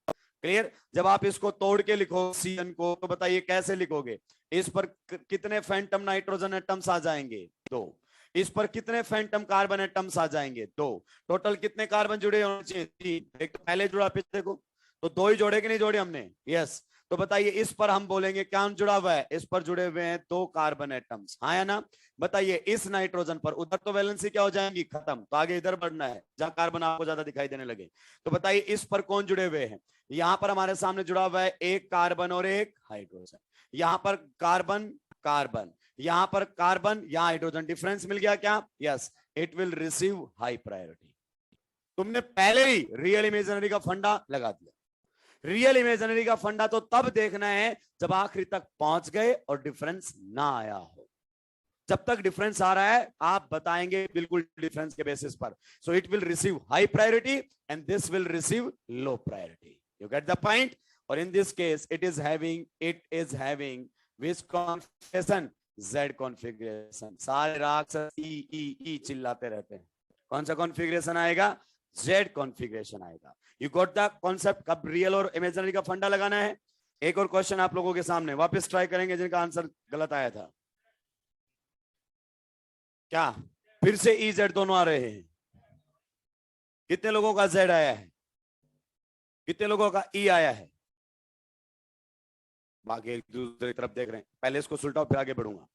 क्लियर? जब आप इसको तोड़ के लिखो CN को तो बताइए कैसे लिखोगे? इस पर कितने फैंटम नाइट्रोजन एटम्स आ जाएंगे? 2। इस पर कितने फैंटम कार्बन एटम्स आ जाएंगे? 2। टोटल कितने कार्बन जुड़े होने चाहिए? 3। एक तो पहले जुड़ा, फिर देखो तो 2 ही जोड़े कि नहीं जोड़े हमने? यस। तो बताइए इस पर हम बोलेंगे क्या जुड़ा हुआ है? इस पर जुड़े हुए हैं 2 कार्बन एटम्स, हाँ या ना? बताइए इस नाइट्रोजन पर उधर तो वैलेंसी क्या हो जाएंगी? खत्म। तो आगे इधर बढ़ना है जहां कार्बन आपको ज्यादा दिखाई देने लगे। तो बताइए इस पर कौन जुड़े हुए हैं? यहां पर हमारे सामने जुड़ा हुआ है एक कार्बन और एक हाइड्रोजन। यहां पर कार्बन कार्बन, यहां पर कार्बन, यहां हाइड्रोजन। डिफरेंस मिल गया क्या? Yes. It will receive high priority. तुमने पहले ही रियल इमेजिनरी का फंडा लगा दिया। रियल इमेजिनरी का फंडा तो तब देखना है जब आखिरी तक पहुंच गए और डिफरेंस ना आया हो। जब तक डिफरेंस आ रहा है आप बताएंगे बिल्कुल डिफरेंस के बेसिस पर। So it will receive high priority and this will receive low priority. You get the point? और in this case it is having which configuration? Z configuration. सारे राक्षस ई चिल्लाते रहते हैं। कौन सा कॉन्फिगरेशन आएगा? Z कॉन्फिगरेशन आएगा। You got the concept? कब रियल और इमेजिनरी का फंडा लगाना है। एक और क्वेश्चन आप लोगों के सामने वापस ट्राई करेंगे जिनका आंसर गलत आया था। क्या फिर से ई जेड दोनों आ रहे हैं? कितने लोगों का जेड आया है? कितने लोगों का ई आया है? बाकी एक दूसरे तरफ देख रहे हैं। पहले इसको सुलटाओ फिर आगे बढ़ूंगा।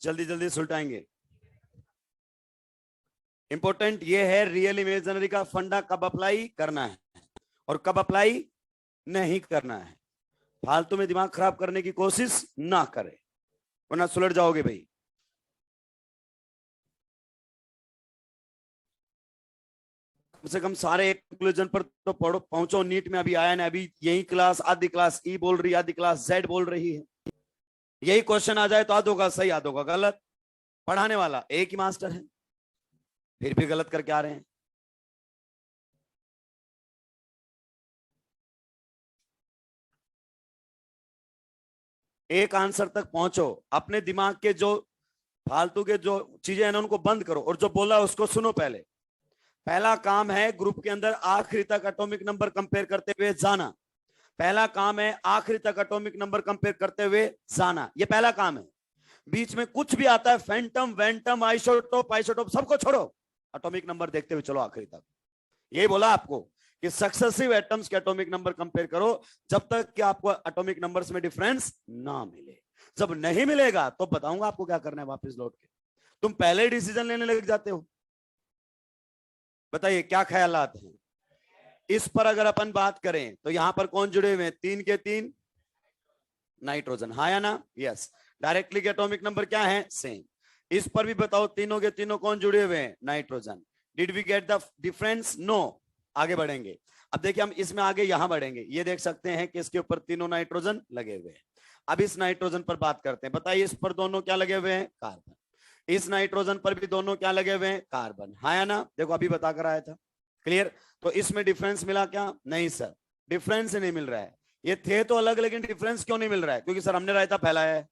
जल्दी जल्दी सुलटाएंगे। इंपॉर्टेंट ये है रियल इमेजिनरी का फंडा कब अप्लाई करना है और कब अप्लाई नहीं करना है। फालतू में दिमाग खराब करने की कोशिश ना करें वरना सुलट जाओगे भाई। कम से कम सारे एक कंक्लूजन पर तो पढ़ो, पहुंचो। नीट में अभी आया ना, अभी यही क्लास आधी क्लास ई बोल रही है, आधी क्लास जेड बोल रही है। यही क्वेश्चन आ जाए तो आधों का सही आधों का गलत। पढ़ाने वाला एक ही मास्टर है, फिर भी गलत करके आ रहे हैं। एक आंसर तक पहुंचो। अपने दिमाग के जो फालतू के जो चीजें हैं उनको बंद करो और जो बोला उसको सुनो। पहले पहला काम है ग्रुप के अंदर आखिरी तक एटॉमिक नंबर कंपेयर करते हुए जाना। पहला काम है आखिरी तक एटॉमिक नंबर कंपेयर करते हुए जाना, ये पहला काम है। बीच में कुछ भी आता है फैंटम वैंटम आइसोटोप आइसोटोप सबको छोड़ो, एटॉमिक नंबर देखते हुए चलो आखिरी तक। यही बोला आपको कि सक्सेसिव एटम्स के एटॉमिक नंबर कंपेयर करो जब तक कि आपको एटॉमिक नंबर्स में डिफरेंस ना मिले। जब नहीं मिलेगा तो बताऊंगा आपको क्या करना है वापस लौट के। तुम पहले ही डिसीजन लेने लग जाते हो। बताइए क्या ख्यालात हैं इस पर? अगर अपन बात करें तो यहां पर कौन जुड़े हुए हैं? 3 के 3 नाइट्रोजन, हाँ या ना? यस। डायरेक्टली के एटॉमिक नंबर क्या है? सेम। इस पर भी बताओ तीनों के तीनों कौन जुड़े हुए हैं? Nitrogen. Did we get the difference? No. आगे बढ़ेंगे। अब देखिए हम इसमें आगे यहां बढ़ेंगे। ये देख सकते हैं कि इसके ऊपर तीनों नाइट्रोजन लगे हुए हैं। अब इस नाइट्रोजन पर बात करते हैं। बताइए इस पर दोनों क्या लगे हुए हैं? कार्बन। इस नाइट्रोजन पर भी दोनों क्या लगे हुए हैं? कार्बन, हाँ या ना? देखो अभी बता कर आया था। क्लियर? तो इसमें डिफरेंस मिला क्या? नहीं सर, डिफरेंस नहीं मिल रहा है। ये थे तो अलग, लेकिन डिफरेंस क्यों नहीं मिल रहा है? क्योंकि सर हमने रायता फैलाया है।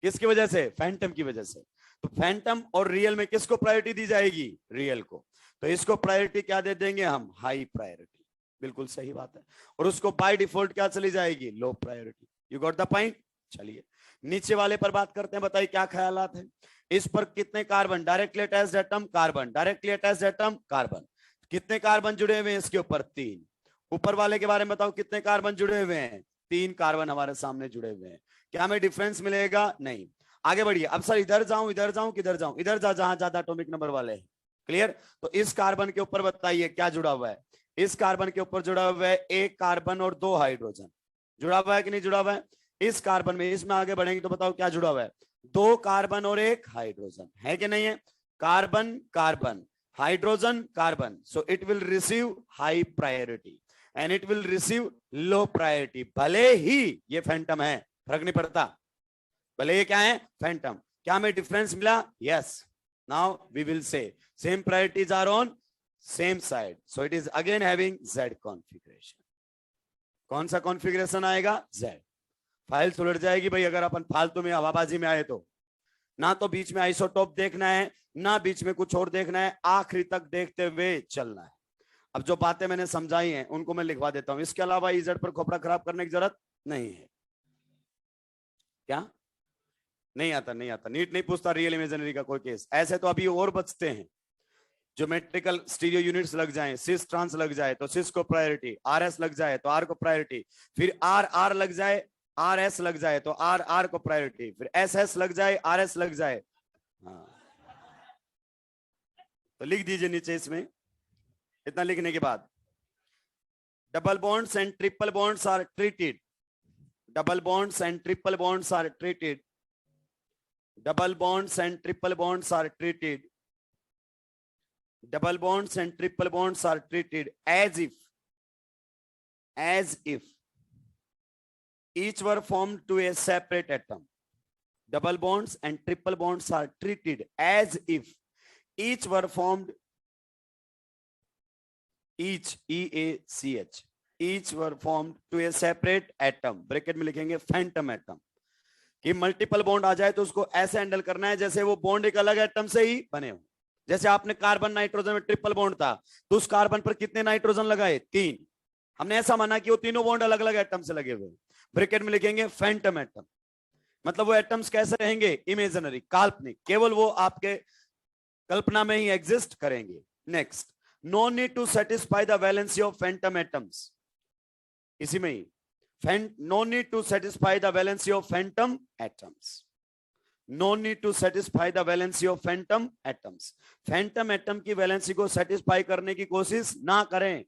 किसकी वजह से? फैंटम की वजह से। तो फैंटम और रियल में किसको प्रायोरिटी दी जाएगी? रियल को। तो इसको प्रायोरिटी क्या दे देंगे हम? High priority. बिल्कुल सही बात है। और उसको बाय डिफॉल्ट क्या चली जाएगी? लो priority. You got the point? चलिए नीचे वाले पर बात करते हैं। बताइए क्या ख्यालात है इस पर? कितने carbon? Directly attached atom carbon, directly attached atom carbon. कितने कार्बन जुड़े हुए हैं इसके ऊपर? 3। ऊपर वाले के बारे में बताओ कितने कार्बन जुड़े हुए हैं? 3 कार्बन हमारे सामने जुड़े हुए हैं। क्या हमें डिफरेंस मिलेगा? नहीं। आगे बढ़िए। अब सर इधर जाऊं इधर जाऊं किधर जाऊं? इधर जा जहां ज्यादा एटॉमिक नंबर वाले हैं। क्लियर? तो इस कार्बन के ऊपर बताइए क्या जुड़ा हुआ है? इस कार्बन के ऊपर जुड़ा हुआ है 1 कार्बन और 2 हाइड्रोजन। जुड़ा हुआ है कि नहीं जुड़ा हुआ है? इस कार्बन में, इसमें आगे बढ़ेंगे तो बताओ क्या जुड़ा हुआ है? 2 कार्बन और 1 हाइड्रोजन, है कि नहीं है? Carbon carbon hydrogen carbon, so it will receive high priority and it will receive low priority। भले ही ये फैंटम है, फर्क नहीं पड़ता। भले ये क्या है? फैंटम। क्या हमें डिफरेंस मिला? Yes. Now we will say same priorities are on same side, so it is again having Z configuration. कौन सा कॉन्फ़िगरेशन आएगा? Z। फाइल सुलट जाएगी भाई अगर अपन फालतू में हवाबाजी में आए तो। ना तो बीच में आइसोटोप देखना है, ना बीच में कुछ और देखना है, आखिरी तक देखते हुए चलना है। अब जो बातें मैंने समझाई हैं उनको मैं लिखवा देता हूं। इसके अलावा इजेड पर खोपड़ा खराब करने की जरूरत नहीं है। क्या नहीं आता? नहीं आता। नीट नहीं पूछता रियल इमेजिनरी का कोई केस। ऐसे तो अभी और बचते हैं। ज्योमेट्रिकल स्टीरियो यूनिट्स लग जाएं, सिस ट्रांस लग जाए तो सिस को प्रायोरिटी, आरएस लग जाए तो आर को प्रायोरिटी, फिर आर आर लग जाए, आर एस लग जाए तो आर आर को प्रायोरिटी, फिर एस एस लग जाए, आर एस लग जाए। हाँ तो लिख दीजिए नीचे इसमें। इतना लिखने के बाद double bonds and triple bonds are treated, double bonds and triple bonds are treated, double bonds and triple bonds are treated, double bonds and triple bonds are treated as if each were formed to a separate atom. Double bonds and triple bonds are treated as if each were formed, each EACH, each were formed to a separate atom। Bracket में लिखेंगे Phantom atom. कि multiple bond आ जाए तो उसको ऐसे handle करना है जैसे वो बॉन्ड एक अलग एटम से ही बने हो। जैसे आपने कार्बन नाइट्रोजन में ट्रिपल बॉन्ड था, तो उस कार्बन पर कितने नाइट्रोजन लगाए? 3। हमने ऐसा माना कि वो तीनों बॉन्ड अलग अलग एटम से लगे हुए। ब्रैकेट में लिखेंगे फैंटम एटम, मतलब वो एटम्स कैसे रहेंगे? इमेजिनरी, काल्पनिक, केवल वो आपके कल्पना में ही एग्जिस्ट करेंगे। Next, no need to satisfy the valency of phantom atoms, इसी में ही no need to satisfy the valency of phantom atoms. No need to satisfy the valency of phantom atoms. Phantom atom की valency को satisfy करने की कोशिश ना करें।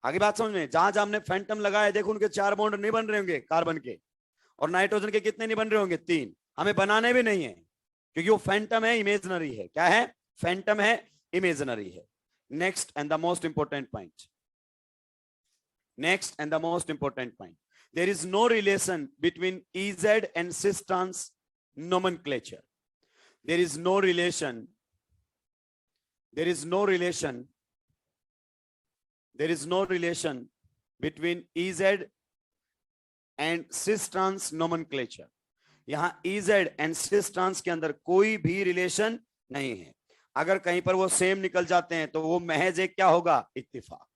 आगे बात समझ में? जहां जहां हमने फैंटम लगाया, देखो उनके 4 बॉन्ड नहीं बन रहे होंगे कार्बन के, और नाइट्रोजन के कितने नहीं बन रहे होंगे? 3। हमें बनाने भी नहीं है, क्योंकि वो फैंटम है, इमेजिनरी है। क्या है? फैंटम है, इमेजिनरी है। Next and the most important point, next and the most important point, there is no relation between Ez and cis trans nomenclature. There is no relation between Ez and cis trans nomenclature. यहां Ez and cis trans के अंदर कोई भी relation नहीं है। अगर कहीं पर वो सेम निकल जाते हैं तो वो महज एक क्या होगा? इत्तिफाक।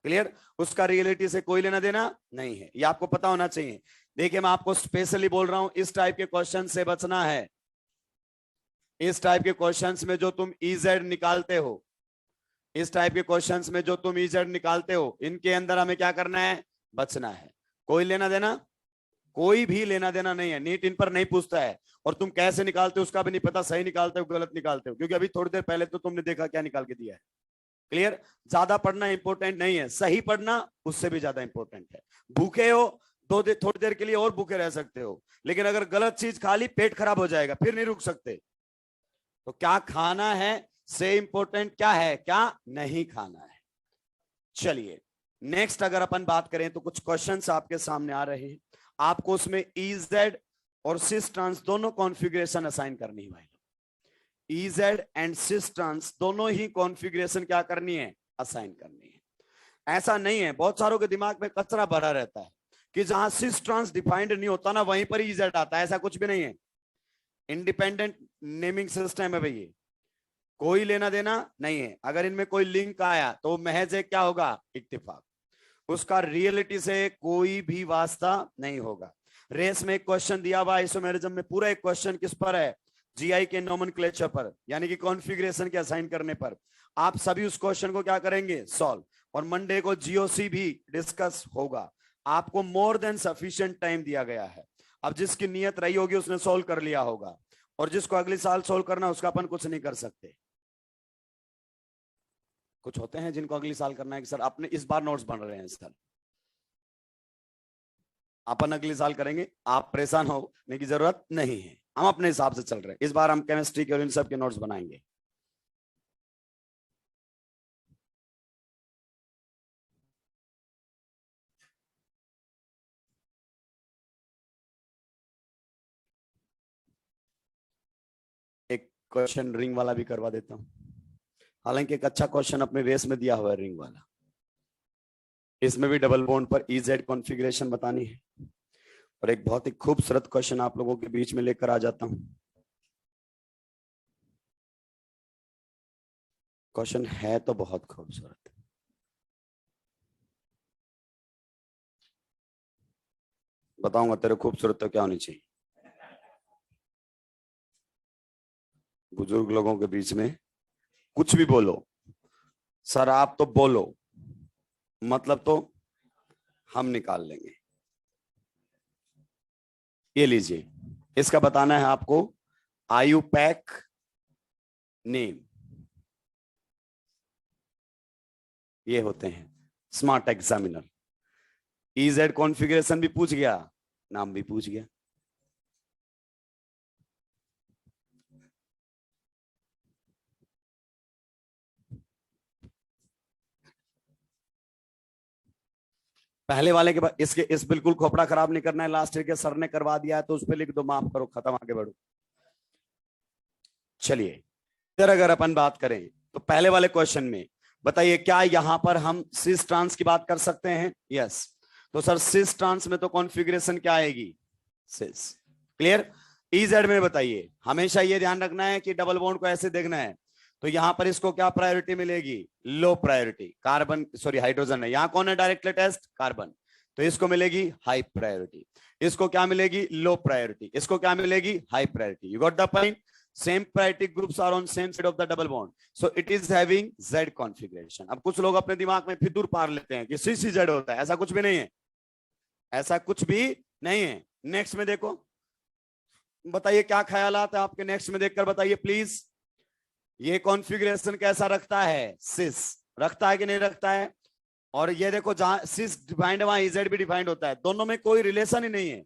क्लियर? उसका रियलिटी से कोई लेना देना नहीं है, ये आपको पता होना चाहिए। देखिए, मैं आपको स्पेशली बोल रहा हूं, इस टाइप के क्वेश्चन से बचना है। इस टाइप के क्वेश्चंस में जो तुम EZ निकालते हो, इस टाइप के क्वेश्चंस में जो तुम EZ निकालते हो, इनके अंदर हमें क्या करना है? बचना है। कोई लेना देना, कोई भी लेना देना नहीं है। नीट इन पर नहीं पूछता है, और तुम कैसे निकालते हो उसका भी नहीं पता, सही निकालते हो गलत निकालते हो, क्योंकि अभी थोड़ी देर पहले तो तुमने देखा क्या निकाल के दिया है। क्लियर? ज्यादा पढ़ना इंपॉर्टेंट नहीं है, सही पढ़ना उससे भी ज्यादा इंपॉर्टेंट है। भूखे हो थोड़ी देर के लिए और भूखे रह सकते हो, लेकिन अगर गलत चीज खा ली पेट खराब हो जाएगा, फिर नहीं रुक सकते। तो क्या खाना है से इंपॉर्टेंट क्या है, क्या नहीं खाना है। चलिए नेक्स्ट अगर अपन बात करें तो कुछ क्वेश्चंस आपके सामने आ रहे हैं। आपको उसमें EZ और सिस ट्रांस दोनों कॉन्फ़िगरेशन असाइन करनी है भाई। EZ एंड सिस ट्रांस दोनों ही कॉन्फ़िगरेशन क्या करनी है? असाइन करनी है। ऐसा नहीं है, बहुत सारों के दिमाग में कचरा भरा रहता है कि जहां सिस ट्रांस डिफाइंड नहीं होता ना, वहीं पर EZ आता है। ऐसा कुछ भी नहीं है। इंडिपेंडेंट नेमिंग सिस्टम है भैया, कोई लेना देना नहीं है। अगर इनमें कोई लिंक आया तो महज एक क्या होगा? इत्तेफाक। उसका रियलिटी से कोई भी वास्ता नहीं होगा। रेस में एक क्वेश्चन दिया हुआ आइसोमेरिज्म में, पूरा एक क्वेश्चन किस पर है? GI के नोमेनक्लेचर पर, यानी कि कॉन्फ़िगरेशन के असाइन करने पर। आप सभी उस क्वेश्चन को क्या करेंगे? सॉल्व। और मंडे को GOC भी डिस्कस होगा। आपको मोर देन सफिशिएंट टाइम दिया गया है। अब जिसकी नियत रही होगी उसने सॉल्व कर लिया होगा, और जिसको अगले साल सॉल्व करना उसका अपन कुछ नहीं कर सकते। कुछ होते हैं जिनको अगले साल करना है कि सर अपने इस बार नोट्स बन रहे हैं सर, अपन अगले साल करेंगे, आप परेशान होने की जरूरत नहीं है। हम अपने हिसाब से चल रहे हैं। इस बार हम केमिस्ट्री के और इन सब के नोट्स बनाएंगे। एक क्वेश्चन रिंग वाला भी करवा देता हूं, हालांकि एक अच्छा क्वेश्चन अपने रेस में दिया हुआ है रिंग वाला। इसमें भी डबल बॉन्ड पर EZ कॉन्फ़िगरेशन बतानी है, और एक बहुत ही खूबसूरत क्वेश्चन आप लोगों के बीच में लेकर आ जाता हूं। क्वेश्चन है तो बहुत खूबसूरत, बताऊंगा तेरे खूबसूरत तो क्या होनी चाहिए। बुजुर्ग लोगों के बीच में कुछ भी बोलो, सर आप तो बोलो, मतलब तो हम निकाल लेंगे। ये लीजिए, इसका बताना है आपको आयुपैक नेम। ये होते हैं स्मार्ट एग्जामिनर। EZ कॉन्फ़िगरेशन भी पूछ गया, नाम भी पूछ गया। पहले वाले के बाद इस बिल्कुल खोपड़ा खराब नहीं करना है। लास्ट ईयर के सर ने करवा दिया है तो उस पर लिख दो माफ करो, खत्म, आगे बढ़ो। चलिए इधर अगर अपन बात करें तो पहले वाले क्वेश्चन में बताइए, क्या यहां पर हम सिस ट्रांस की बात कर सकते हैं? यस। तो सर सिस ट्रांस में तो कॉन्फ़िगरेशन क्या आएगी? सिस। क्लियर? EZ में बताइए, हमेशा ये ध्यान रखना है कि डबल बॉन्ड को ऐसे देखना है, तो यहां पर इसको क्या प्रायोरिटी मिलेगी? Low priority. Carbon sorry hydrogen है, यहां कौन है डायरेक्टली टेस्ट? कार्बन। तो इसको मिलेगी हाई प्रायोरिटी। इसको क्या मिलेगी? Low priority. इसको क्या मिलेगी? High priority. You got the point? Same priority groups are on same side of the double bond, so it is having Z configuration. अब कुछ लोग अपने दिमाग में फितूर पार लेते हैं कि CCZ होता है, ऐसा कुछ भी नहीं है, ऐसा कुछ भी नहीं है। नेक्स्ट में देखो, बताइए क्या ख्यालात है आपके, नेक्स्ट में देखकर बताइए प्लीज। ये कॉन्फ़िगरेशन कैसा रखता है? सिस रखता है कि नहीं रखता है? और ये देखो जहां सिस डिफाइंड है वहां इजेड भी डिफाइंड होता है, दोनों में कोई रिलेशन ही नहीं है।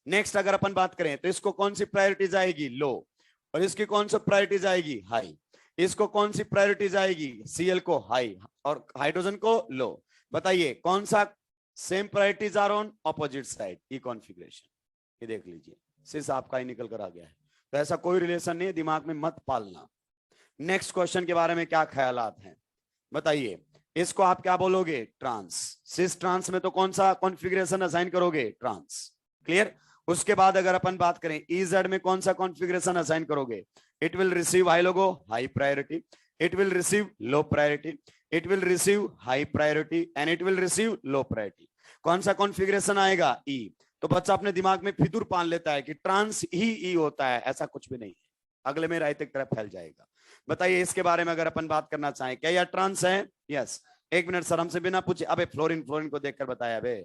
नेक्स्ट अगर अपन बात करें तो इसको कौन सी प्रायोरिटीज आएगी? लो। और इसकी कौन सी प्रायोरिटीज आएगी? हाई। इसको कौन सी प्रायोरिटीज आएगी? Cl को हाई और हाइड्रोजन को लो। बताइए कौन सा same priorities are on opposite side? E configuration. ये देख लीजिए, सिस आपका ही निकल कर आ गया है। तो ऐसा कोई रिलेशन नहीं है, दिमाग में मत पालना। नेक्स्ट क्वेश्चन के बारे में क्या ख्यालात हैं बताइए। इसको आप क्या बोलोगे? ट्रांस। सिस ट्रांस में तो कौन सा कॉन्फ़िगरेशन असाइन करोगे? ट्रांस। क्लियर? उसके बाद अगर अपन बात करें EZ में कौन सा कॉन्फ़िगरेशन असाइन करोगे? It will receive high logo high priority, it will receive low priority, it will receive high priority and it will receive low priority. कौन सा कॉन्फ़िगरेशन आएगा? E। तो बच्चा अपने दिमाग में फितूर पान लेता है कि ट्रांस ही E होता है, ऐसा कुछ भी नहीं है, अगले में राइट की तरफ फैल जाएगा। बताइए इसके बारे में अगर अपन बात करना चाहें, क्या यह ट्रांस है? यस। एक मिनट सर, हमसे बिना पूछे, अबे फ्लोरीन फ्लोरीन को देखकर बताया, अबे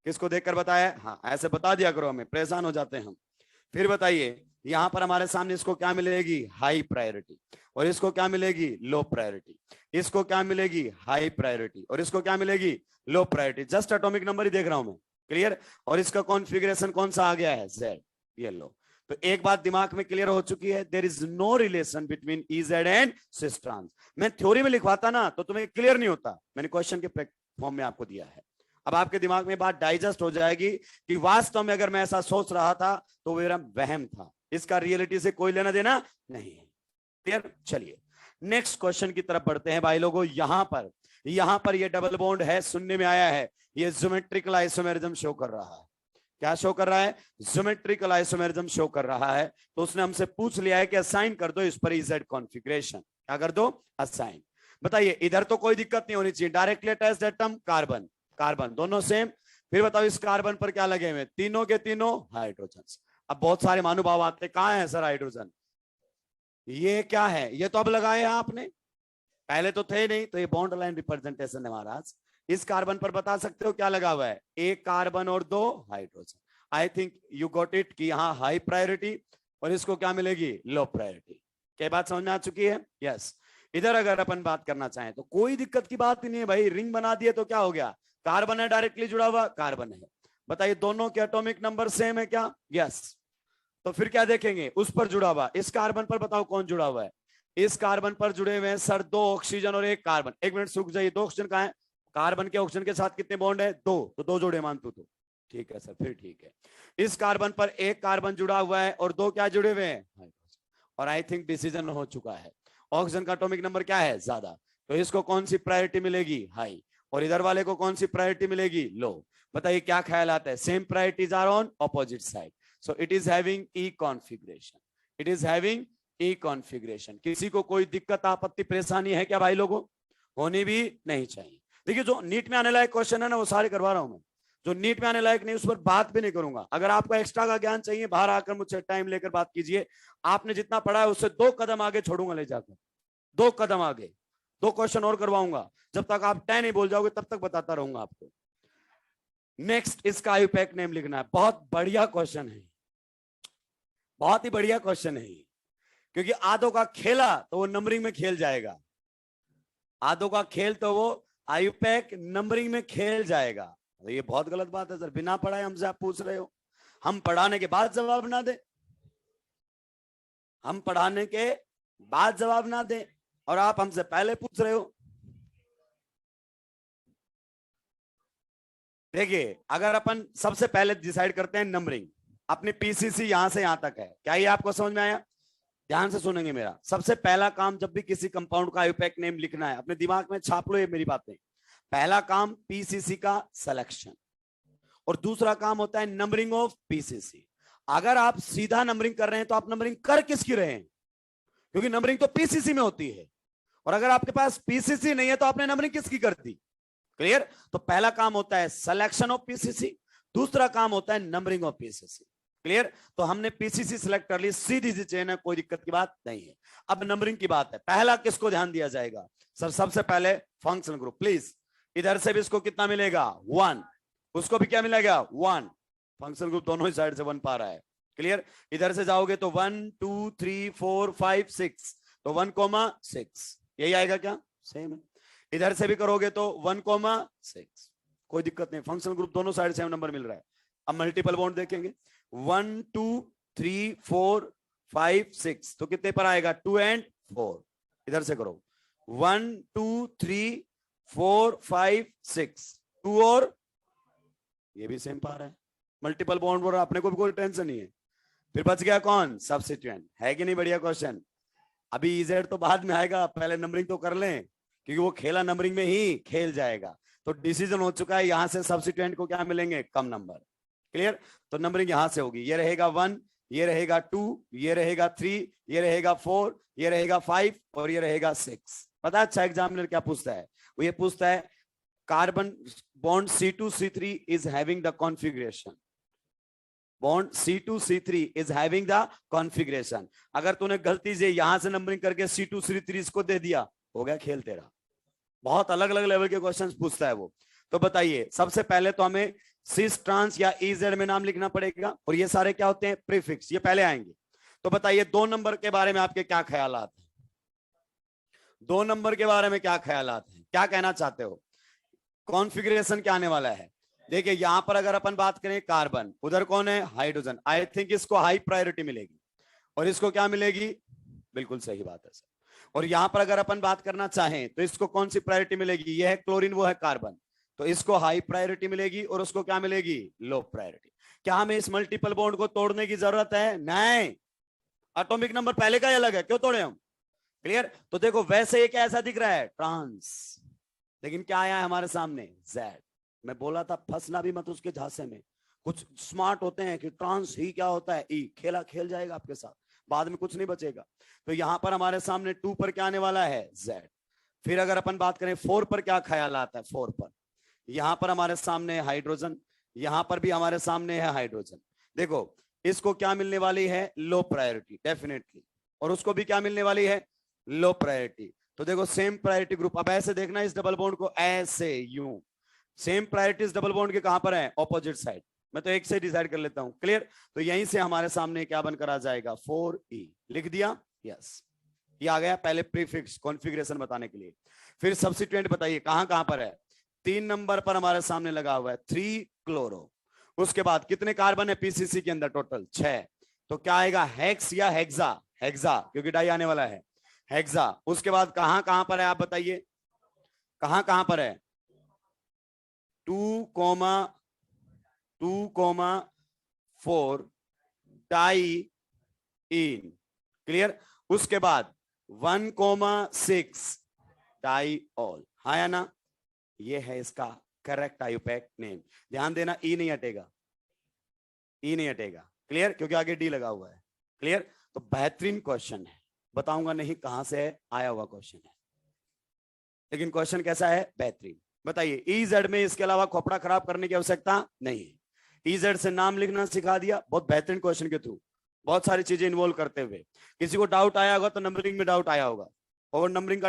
किसको देखकर बताया? हाँ ऐसे बता दिया करो, हमें परेशान हो जाते हैं हम। फिर बताइए यहां पर हमारे सामने इसको क्या मिलेगी? High priority. और इसको क्या मिलेगी? Low priority. इसको क्या मिलेगी? High priority. और इसको क्या मिलेगी? Low priority. Just atomic number ही देख रहा हूं मैं। क्लियर? और इसका कॉन्फ़िगरेशन कौन सा आ गया है? Z। ये लो। तो एक बात दिमाग में क्लियर हो चुकी है, there is no relation between EZ and cis trans. मैं थ्योरी में लिखवाता ना तो तुम्हें क्लियर नहीं होता, मैंने क्वेश्चन के फॉर्म में आपको दिया है। अब आपके दिमाग में बात डाइजेस्ट हो जाएगी कि वास्तव में अगर मैं ऐसा सोच रहा था तो मेरा वहम था, इसका रियलिटी से कोई लेना देना नहीं है। क्लियर? चलिए नेक्स्ट क्वेश्चन की तरफ बढ़ते हैं भाई लोगों। यहां पर ये डबल बॉन्ड है, सुनने में आया है ये ज्योमेट्रिकल आइसोमेरिज्म शो कर रहा है। क्या शो कर रहा है? ज्योमेट्रिकल आइसोमेरिज्म शो कर रहा है। तो उसने हमसे पूछ लिया है कि असाइन कर दो इस पर EZ कॉन्फ़िगरेशन। क्या कर दो? असाइन। बताइए इधर तो कोई दिक्कत नहीं होनी चाहिए, directly attached atom carbon carbon दोनों सेम। फिर बताओ इस कार्बन पर क्या लगे हुए? तीनों के तीनों हाइड्रोजन। अब बहुत सारे महानुभाव आते, कहां है सर हाइड्रोजन? ये क्या है? ये तो अब लगाए हैं आपने, पहले तो थे नहीं। तो ये बॉन्ड लाइन रिप्रेजेंटेशन है महाराज। इस कार्बन पर बता सकते हो क्या लगा हुआ है? एक कार्बन और दो hydrogen. I think you got it कि यहाँ हाई प्रायोरिटी और इसको क्या मिलेगी? Low priority. क्या बात समझ में आ चुकी है? यस। इधर अगर अपन बात करना चाहें तो कोई दिक्कत की बात ही नहीं है भाई, रिंग बना दिए तो क्या हो गया? कार्बन है डायरेक्टली जुड़ा हुआ, कार्बन है। बताइए दोनों के एटॉमिक नंबर सेम है क्या? यस। तो फिर क्या देखेंगे? उस पर जुड़ा हुआ। इस कार्बन पर बताओ कौन जुड़ा हुआ है? इस कार्बन पर जुड़े हुए हैं सर दो ऑक्सीजन और एक कार्बन। एक मिनट रुक जाइए, दो ऑक्सीजन कहां है? कार्बन के ऑक्सीजन के साथ कितने बॉन्ड है? दो, तो दो जोड़े मान तू तो। ठीक है सर, फिर ठीक है। इस कार्बन पर एक कार्बन जुड़ा हुआ है और दो क्या जुड़े हुए हैं? और आई थिंक डिसीजन हो चुका है, ऑक्सीजन का एटॉमिक नंबर क्या है? ज्यादा। तो इसको कौन सी प्रायोरिटी मिलेगी? हाई। और इधर वाले को कौन सी प्रायोरिटी मिलेगी? लो। बताइए क्या ख्याल आता है? Same priorities are on opposite side, so it is having E configuration. It is having E configuration. किसी को कोई दिक्कत आपत्ति परेशानी है क्या भाई लोगों? होनी भी नहीं चाहिए। देखिए जो नीट में आने लायक क्वेश्चन है ना वो सारे करवा रहा हूं मैं, जो नीट में आने लायक नहीं उस पर बात भी नहीं करूंगा। अगर आपको एक्स्ट्रा का ज्ञान चाहिए बाहर आकर मुझसे टाइम लेकर बात कीजिए, आपने जितना पढ़ा है उससे 2 कदम आगे छोड़ूंगा ले जाकर, 2 कदम आगे। 2 क्वेश्चन और करवाऊंगा, जब तक आप 10 नहीं बोल जाओगे तब तक बताता रहूंगा आपको। नेक्स्ट इसका आयुपैक नेम लिखना है। बहुत बढ़िया क्वेश्चन है, बहुत ही बढ़िया क्वेश्चन है, क्योंकि आधों का खेला तो वो नंबरिंग में खेल जाएगा, आधों का खेल तो वो आयुपैक नंबरिंग में खेल जाएगा। तो ये बहुत गलत बात है सर, बिना पढ़ाए हमसे आप पूछ रहे हो। हम पढ़ाने के बाद जवाब ना दे, हम पढ़ाने के बाद जवाब ना दे और आप हमसे पहले पूछ रहे हो। देखिए अगर अपन सबसे पहले डिसाइड करते हैं नंबरिंग, अपनी PCC यहां से यहां तक है, क्या ये आपको समझ में आया? ध्यान से सुनेंगे मेरा। सबसे पहला काम जब भी किसी कंपाउंड का आयुपैक नेम लिखना है, अपने दिमाग में छाप लो ये मेरी बातें। पहला काम PCC का सिलेक्शन और दूसरा काम होता है नंबरिंग ऑफ PCC। अगर आप सीधा नंबरिंग कर रहे हैं तो आप नंबरिंग कर किसकी रहे हैं? क्योंकि नंबरिंग तो पीसीसी में होती है, और अगर आपके पास पीसीसी नहीं है तो आपने नंबरिंग किसकी कर दी? क्लियर? तो पहला काम होता है सिलेक्शन ऑफ पीसीसी, दूसरा काम होता है नंबरिंग ऑफ पीसीसी। क्लियर? तो हमने पीसीसी सिलेक्ट कर ली, सीधी सी चेन है, कोई दिक्कत की बात नहीं है। अब नंबरिंग की बात है, पहला किसको ध्यान दिया जाएगा? सर सबसे पहले फंक्शनल ग्रुप। प्लीज इधर से भी इसको कितना मिलेगा? 1, उसको भी क्या मिलेगा? 1। फंक्शनल ग्रुप दोनों ही साइड से 1 पा रहा है। क्लियर? इधर से जाओगे तो 1 2 3 4 5 6, तो 1,6 यही आएगा क्या? सेम है। इधर से भी करोगे तो 1,6, कोई दिक्कत नहीं, फंक्शनल ग्रुप दोनों साइड सेम नंबर मिल रहा है। अब मल्टीपल बॉन्ड देखेंगे, 1 2 3 4 5 6, तो कितने पर आएगा? 2 और 4। इधर से करो 1 2 3 4 5 6, 2 और ये भी सेम पा रहा है। मल्टीपल बॉन्ड बोल रहा, अपने को भी कोई टेंशन नहीं है। फिर बच गया कौन? सब्स्टिट्यूएंट। है कि नहीं बढ़िया क्वेश्चन? अभी इजेड तो बाद में आएगा, पहले नंबरिंग तो कर लें, क्योंकि वो खेला नंबरिंग में ही खेल जाएगा। तो डिसीजन हो चुका है, यहां से सब्स्टिट्यूएंट को क्या मिलेंगे? कम नंबर। क्लियर? तो नंबरिंग यहां से होगी, ये रहेगा 1, ये रहेगा 2, ये रहेगा 3, ये रहेगा 4, ये रहेगा 5 और ये रहेगा 6। पता है अच्छा एग्जामिनर क्या पूछता है? वो ये पूछता है carbon bond C2C3 is having the configuration, bond C2C3 is having the configuration. अगर तूने गलती से यहां से नंबरिंग करके C2C3 इसको दे दिया, हो गया खेल तेरा। बहुत अलग अलग लेवल के क्वेश्चंस पूछता है वो। तो बताइए, सबसे पहले तो हमें सिस ट्रांस या इजेड में नाम लिखना पड़ेगा, और ये सारे क्या होते हैं? प्रीफिक्स, ये पहले आएंगे। तो बताइए 2 नंबर के बारे में आपके क्या ख्यालात हैं? 2 नंबर के बारे में क्या ख्यालात हैं? क्या कहना चाहते हो? कॉन्फ़िगरेशन क्या आने वाला है? देखिए यहां पर अगर अपन बात करें कार्बन, उधर कौन है? हाइड्रोजन। आई थिंक इसको हाई प्रायोरिटी मिलेगी, और इसको क्या मिलेगी? बिल्कुल सही बात है सर। और यहां पर अगर अपन बात करना चाहें तो इसको कौन सी प्रायोरिटी मिलेगी? ये है क्लोरीन, वो है कार्बन, तो इसको हाई प्रायोरिटी मिलेगी, और उसको क्या मिलेगी? Low priority. क्या हमें इस मल्टीपल बॉन्ड को तोड़ने की जरूरत है? नहीं, एटॉमिक नंबर पहले का ही अलग है, क्यों तोड़े हम? क्लियर? तो देखो वैसे ये कैसा दिख रहा है? ट्रांस, लेकिन क्या आया है हमारे सामने? जेड। मैं बोला था फंसना भी मत उसके झांसे में। कुछ स्मार्ट होते हैं कि ट्रांस ही क्या होता है? ई। खेला खेल जाएगा आपके साथ, बाद में कुछ नहीं बचेगा। तो यहां पर हमारे सामने 2 पर क्या आने वाला है? जेड। फिर अगर अपन बात करें 4 पर, क्या ख्याल आता है? 4 पर यहां पर हमारे सामने हाइड्रोजन, यहां पर भी हमारे सामने है हाइड्रोजन। देखो इसको क्या मिलने वाली है? लो प्रायोरिटी डेफिनेटली, और उसको भी क्या मिलने वाली है? Low priority. तो देखो सेम प्रायोरिटी ग्रुप। अब ऐसे देखना इस डबल बॉन्ड को, ऐसे यूं। सेम प्रायोरिटीज डबल बॉन्ड के कहां पर है? Opposite side. मैं तो एक से डिसाइड कर लेता हूं। क्लियर? तो यहीं से हमारे सामने क्या बनकर आ जाएगा? 4E। लिख दिया? यस, ये आ गया पहले प्रीफिक्स कॉन्फ़िगरेशन बताने के लिए। फिर सब्स्टिट्यूएंट बताइए कहां कहां पर है? 3 नंबर पर हमारे सामने लगा हुआ है 3 क्लोरो। उसके बाद कितने कार्बन है पीसीसी के अंदर? टोटल 6। तो क्या आएगा? हेक्स या हेक्सा? हेक्सा, क्योंकि डाई आने वाला है, हेक्सा। उसके बाद कहां कहां पर है? आप बताइए कहां कहां पर है? 2,4 डाई इन। क्लियर? उसके बाद 1,6 डाई ऑल। हाँ या ना? ये है इसका करेक्ट आयुपैक नेम। ध्यान देना, ई नहीं हटेगा, ई नहीं हटेगा। क्लियर? क्योंकि आगे डी लगा हुआ है। क्लियर? तो बेहतरीन क्वेश्चन है, बताऊंगा नहीं कहां से आया हुआ क्वेश्चन है, लेकिन क्वेश्चन कैसा है? बेहतरीन। बताइए ईजेड में इसके अलावा खोपड़ा खराब करने की आवश्यकता नहीं है। ईजेड से नाम लिखना सिखा दिया, बहुत बेहतरीन क्वेश्चन के थ्रू, बहुत सारी चीजें इन्वॉल्व करते हुए। किसी को डाउट आया होगा तो नंबरिंग में डाउट आया होगा, और नंबरिंग का